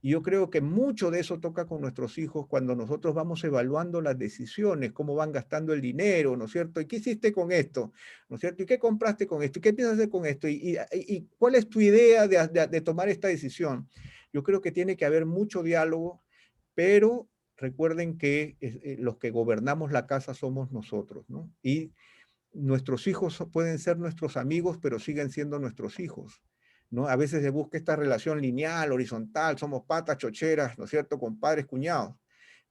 Y yo creo que mucho de eso toca con nuestros hijos cuando nosotros vamos evaluando las decisiones, cómo van gastando el dinero, ¿no es cierto? ¿Y qué hiciste con esto? ¿No es cierto? ¿Y qué compraste con esto? ¿Y qué piensas hacer con esto? ¿Y cuál es tu idea de tomar esta decisión? Yo creo que tiene que haber mucho diálogo, pero recuerden que los que gobernamos la casa somos nosotros, ¿no? Y nuestros hijos pueden ser nuestros amigos, pero siguen siendo nuestros hijos, ¿no? A veces se busca esta relación lineal, horizontal, somos patas, chocheras, ¿no es cierto?, con padres, cuñados,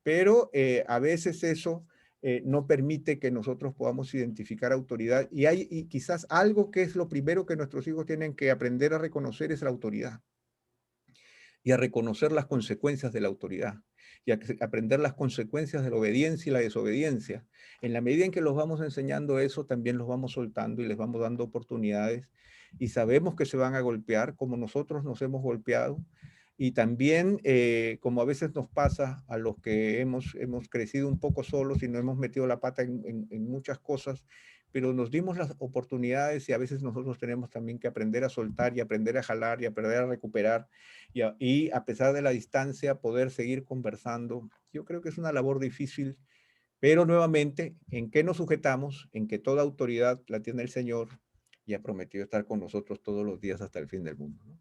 pero a veces eso no permite que nosotros podamos identificar autoridad y quizás algo que es lo primero que nuestros hijos tienen que aprender a reconocer es la autoridad y a reconocer las consecuencias de la autoridad y a aprender las consecuencias de la obediencia y la desobediencia. En la medida en que los vamos enseñando eso, también los vamos soltando y les vamos dando oportunidades y sabemos que se van a golpear como nosotros nos hemos golpeado y también como a veces nos pasa a los que hemos crecido un poco solos y no hemos metido la pata en muchas cosas, pero nos dimos las oportunidades y a veces nosotros tenemos también que aprender a soltar y aprender a jalar y aprender a recuperar y a pesar de la distancia poder seguir conversando. Yo creo que es una labor difícil, pero nuevamente, ¿en qué nos sujetamos? En que toda autoridad la tiene el Señor y ha prometido estar con nosotros todos los días hasta el fin del mundo, ¿no?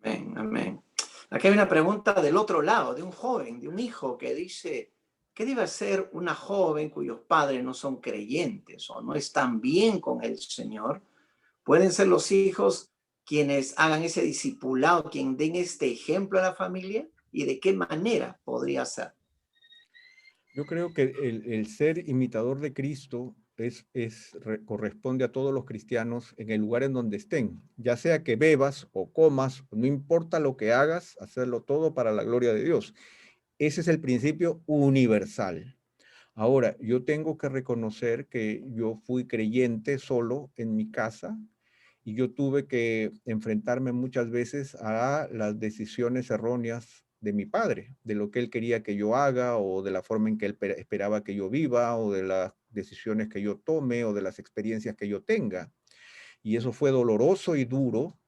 Amén, amén. Aquí hay una pregunta del otro lado, de un joven, de un hijo que dice, ¿qué debe hacer una joven cuyos padres no son creyentes o no están bien con el Señor? ¿Pueden ser los hijos quienes hagan ese discipulado, quien den este ejemplo a la familia? ¿Y de qué manera podría ser? Yo creo que el ser imitador de Cristo corresponde a todos los cristianos en el lugar en donde estén, ya sea que bebas o comas, no importa lo que hagas, hacerlo todo para la gloria de Dios. Ese es el principio universal. Ahora, yo tengo que reconocer que yo fui creyente solo en mi casa y yo tuve que enfrentarme muchas veces a las decisiones erróneas de mi padre, de lo que él quería que yo haga o de la forma en que él esperaba que yo viva o de las decisiones que yo tome o de las experiencias que yo tenga. Y eso fue doloroso y duro,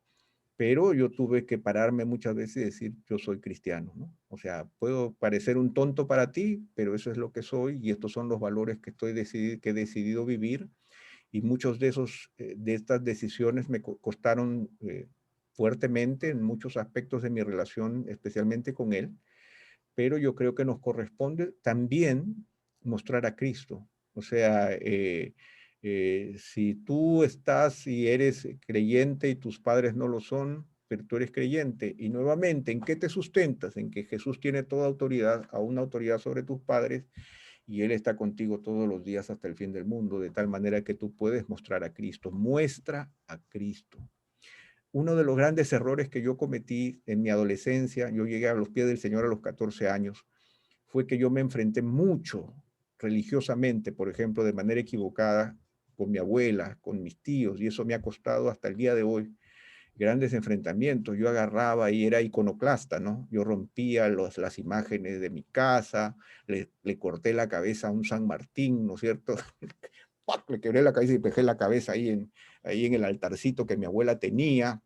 pero yo tuve que pararme muchas veces y decir, yo soy cristiano, ¿no? O sea, puedo parecer un tonto para ti, pero eso es lo que soy y estos son los valores que que he decidido vivir y muchos de estas decisiones me costaron fuertemente en muchos aspectos de mi relación, especialmente con él, pero yo creo que nos corresponde también mostrar a Cristo. O sea, si tú estás y eres creyente y tus padres no lo son, pero tú eres creyente, y nuevamente, ¿en qué te sustentas? En que Jesús tiene toda autoridad, a una autoridad sobre tus padres, y Él está contigo todos los días hasta el fin del mundo, de tal manera que tú puedes mostrar a Cristo. Muestra a Cristo. Uno de los grandes errores que yo cometí en mi adolescencia, yo llegué a los pies del Señor a los 14 años, fue que yo me enfrenté mucho religiosamente, por ejemplo, de manera equivocada con mi abuela, con mis tíos, y eso me ha costado hasta el día de hoy grandes enfrentamientos. Yo agarraba y era iconoclasta, ¿no? Yo rompía las imágenes de mi casa, le corté la cabeza a un San Martín, ¿no es cierto? ¡Pac! Le quebré la cabeza y dejé la cabeza ahí en el altarcito que mi abuela tenía.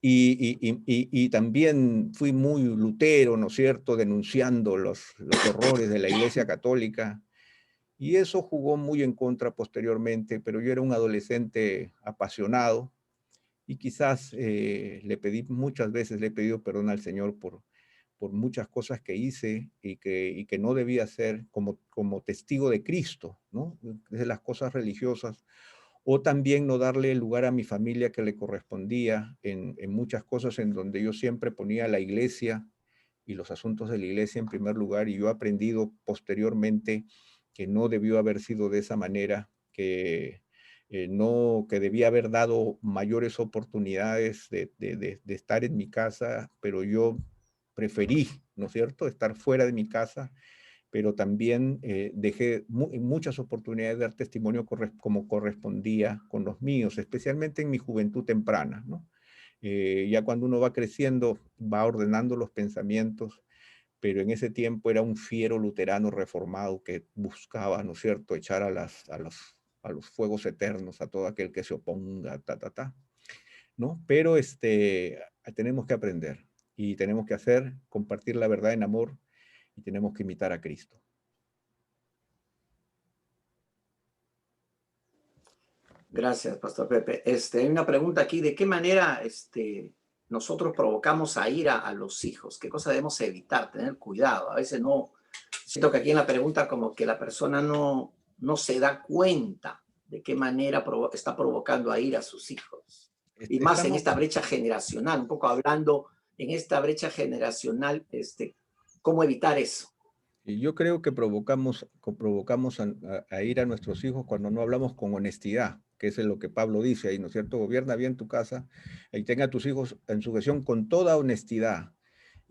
Y también fui muy lutero, ¿no es cierto?, denunciando los horrores de la Iglesia Católica. Y eso jugó muy en contra posteriormente, pero yo era un adolescente apasionado y quizás muchas veces le he pedido perdón al Señor por muchas cosas que hice y que no debía hacer como testigo de Cristo, ¿no? De las cosas religiosas, o también no darle el lugar a mi familia que le correspondía en muchas cosas en donde yo siempre ponía la iglesia y los asuntos de la iglesia en primer lugar, y yo he aprendido posteriormente que no debió haber sido de esa manera, no, que debía haber dado mayores oportunidades de estar en mi casa, pero yo preferí, ¿no es cierto?, estar fuera de mi casa, pero también dejé muchas oportunidades de dar testimonio como correspondía con los míos, especialmente en mi juventud temprana, ¿no? Ya cuando uno va creciendo, va ordenando los pensamientos, pero en ese tiempo era un fiero luterano reformado que buscaba, ¿no es cierto?, echar a los fuegos eternos a todo aquel que se oponga, ¿no? Pero tenemos que aprender y tenemos que compartir la verdad en amor y tenemos que imitar a Cristo. Gracias, Pastor Pepe. Hay una pregunta aquí, ¿de qué manera nosotros provocamos a ira a los hijos? ¿Qué cosa debemos evitar? Tener cuidado. A veces no, siento que aquí en la pregunta como que la persona no se da cuenta de qué manera está provocando a ira a sus hijos. Y más en esta brecha generacional, un poco hablando en esta brecha generacional, ¿cómo evitar eso? Y yo creo que provocamos a ir a nuestros hijos cuando no hablamos con honestidad, que es lo que Pablo dice ahí, ¿no es cierto? Gobierna bien tu casa y tenga a tus hijos en sujeción con toda honestidad.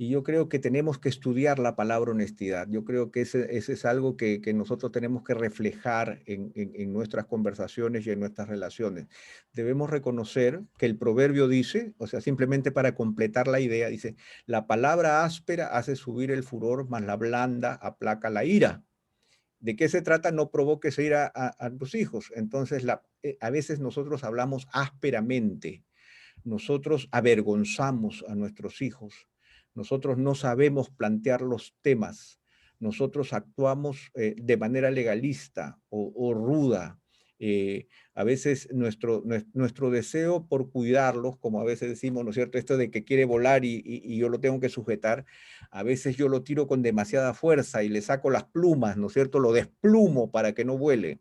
Y yo creo que tenemos que estudiar la palabra honestidad. Yo creo que ese es algo que nosotros tenemos que reflejar en nuestras conversaciones y en nuestras relaciones. Debemos reconocer que el proverbio dice, o sea, simplemente para completar la idea, dice, la palabra áspera hace subir el furor, mas la blanda aplaca la ira. ¿De qué se trata? No provoques ira a tus hijos. Entonces, a veces nosotros hablamos ásperamente. Nosotros avergonzamos a nuestros hijos. Nosotros no sabemos plantear los temas. Nosotros actuamos de manera legalista o ruda. A veces nuestro deseo por cuidarlos, como a veces decimos, ¿no es cierto? Esto de que quiere volar y yo lo tengo que sujetar, a veces yo lo tiro con demasiada fuerza y le saco las plumas, ¿no es cierto? Lo desplumo para que no vuele,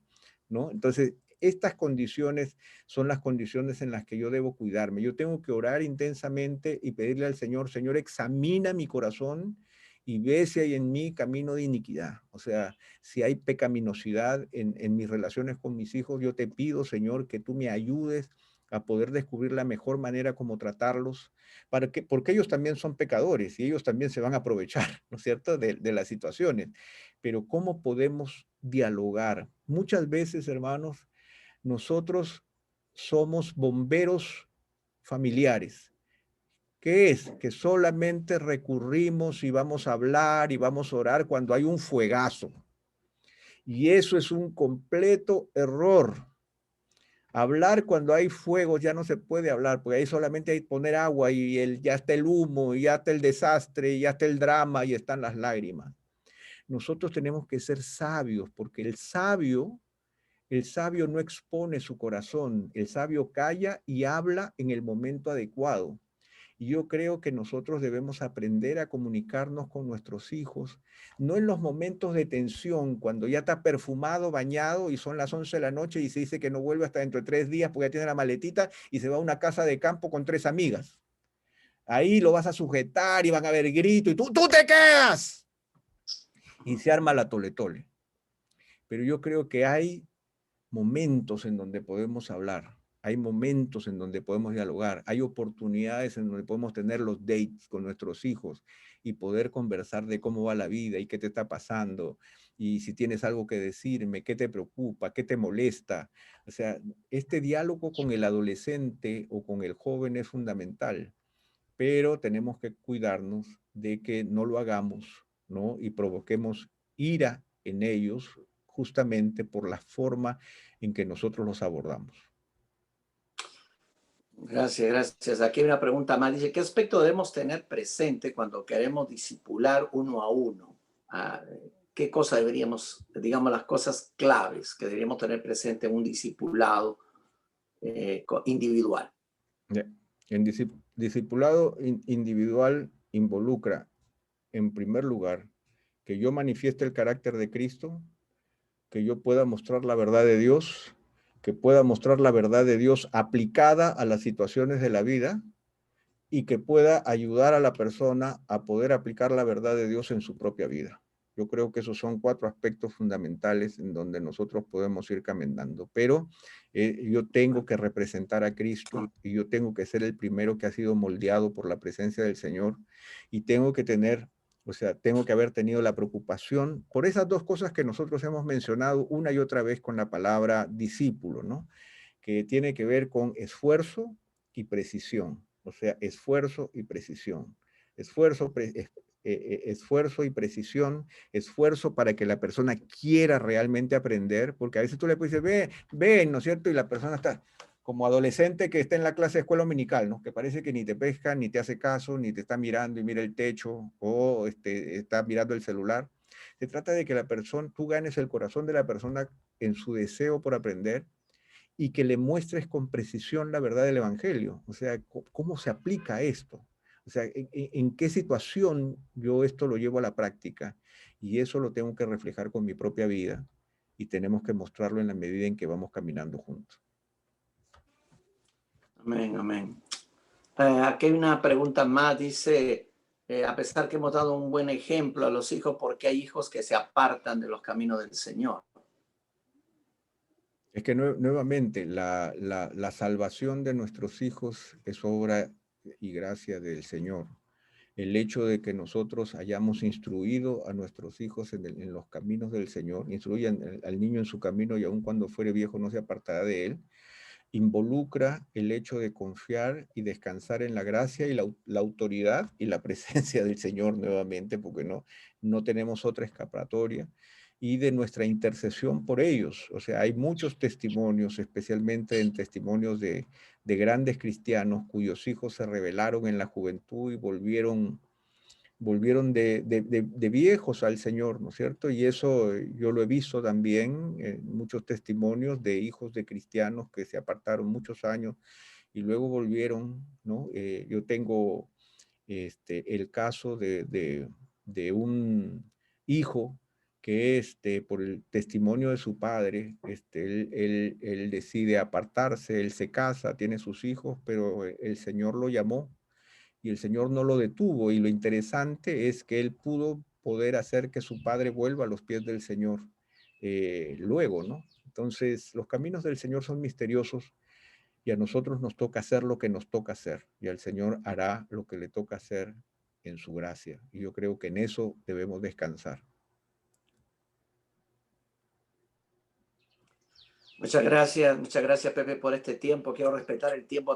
¿no? Entonces, estas condiciones son las condiciones en las que yo debo cuidarme. Yo tengo que orar intensamente y pedirle al Señor, Señor, examina mi corazón y ve si hay en mí camino de iniquidad. O sea, si hay pecaminosidad en mis relaciones con mis hijos, yo te pido, Señor, que tú me ayudes a poder descubrir la mejor manera como tratarlos, porque ellos también son pecadores y ellos también se van a aprovechar, ¿no es cierto?, de las situaciones. Pero ¿cómo podemos dialogar? Muchas veces, hermanos, nosotros somos bomberos familiares. ¿Qué es? Que solamente recurrimos y vamos a hablar y vamos a orar cuando hay un fuegazo. Y eso es un completo error. Hablar cuando hay fuego ya no se puede hablar, porque ahí solamente hay que poner agua y ya está el humo, y ya está el desastre, y ya está el drama, y están las lágrimas. Nosotros tenemos que ser sabios, porque el sabio no expone su corazón, el sabio calla y habla en el momento adecuado. Y yo creo que nosotros debemos aprender a comunicarnos con nuestros hijos, no en los momentos de tensión, cuando ya está perfumado, bañado y son las 11 de la noche y se dice que no vuelve hasta dentro de 3 días porque ya tiene la maletita y se va a una casa de campo con 3 amigas. Ahí lo vas a sujetar y van a haber grito y tú te quedas. Y se arma la tole-tole. Pero yo creo que hay momentos en donde podemos hablar, hay momentos en donde podemos dialogar, hay oportunidades en donde podemos tener los dates con nuestros hijos y poder conversar de cómo va la vida y qué te está pasando y si tienes algo que decirme, qué te preocupa, qué te molesta. O sea, este diálogo con el adolescente o con el joven es fundamental, pero tenemos que cuidarnos de que no lo hagamos, ¿no? Y provoquemos ira en ellos justamente por la forma en que nosotros los abordamos. Gracias, gracias. Aquí hay una pregunta más. Dice, ¿qué aspecto debemos tener presente cuando queremos discipular uno a uno? ¿Qué cosa deberíamos, digamos, las cosas claves que deberíamos tener presente en un discipulado individual? En discipulado individual involucra en primer lugar, que yo manifieste el carácter de Cristo, que yo pueda mostrar la verdad de Dios, que pueda mostrar la verdad de Dios aplicada a las situaciones de la vida y que pueda ayudar a la persona a poder aplicar la verdad de Dios en su propia vida. Yo creo que esos son 4 aspectos fundamentales en donde nosotros podemos ir caminando. Pero yo tengo que representar a Cristo y yo tengo que ser el primero que ha sido moldeado por la presencia del Señor y tengo que tener, o sea, tengo que haber tenido la preocupación por esas 2 cosas que nosotros hemos mencionado una y otra vez con la palabra discípulo, ¿no? Que tiene que ver con esfuerzo y precisión. O sea, esfuerzo y precisión. Esfuerzo, esfuerzo y precisión, esfuerzo para que la persona quiera realmente aprender, porque a veces tú le puedes decir, ven, ¿no es cierto? Y la persona está como adolescente que está en la clase de escuela dominical, ¿no? Que parece que ni te pesca, ni te hace caso, ni te está mirando y mira el techo, o está mirando el celular. Se trata de que la persona, tú ganes el corazón de la persona en su deseo por aprender, y que le muestres con precisión la verdad del Evangelio. O sea, ¿cómo se aplica esto? O sea, ¿en qué situación yo esto lo llevo a la práctica? Y eso lo tengo que reflejar con mi propia vida y tenemos que mostrarlo en la medida en que vamos caminando juntos. Amén, amén. Aquí hay una pregunta más, dice, a pesar que hemos dado un buen ejemplo a los hijos, ¿por qué hay hijos que se apartan de los caminos del Señor? Es que nuevamente la salvación de nuestros hijos es obra y gracia del Señor. El hecho de que nosotros hayamos instruido a nuestros hijos en los caminos del Señor, instruyan al niño en su camino y aun cuando fuere viejo no se apartará de él, involucra el hecho de confiar y descansar en la gracia y la autoridad y la presencia del Señor nuevamente, porque no tenemos otra escapatoria, y de nuestra intercesión por ellos. O sea, hay muchos testimonios, especialmente en testimonios de grandes cristianos cuyos hijos se rebelaron en la juventud y volvieron de viejos al Señor, ¿no es cierto? Y eso yo lo he visto también en muchos testimonios de hijos de cristianos que se apartaron muchos años y luego volvieron, ¿no? Yo tengo el caso de un hijo que por el testimonio de su padre, él decide apartarse, él se casa, tiene sus hijos, pero el Señor lo llamó y el Señor no lo detuvo. Y lo interesante es que él pudo poder hacer que su padre vuelva a los pies del Señor luego, ¿no? Entonces, los caminos del Señor son misteriosos y a nosotros nos toca hacer lo que nos toca hacer y al Señor hará lo que le toca hacer en su gracia. Y yo creo que en eso debemos descansar. Muchas gracias, Pepe, por este tiempo. Quiero respetar el tiempo también.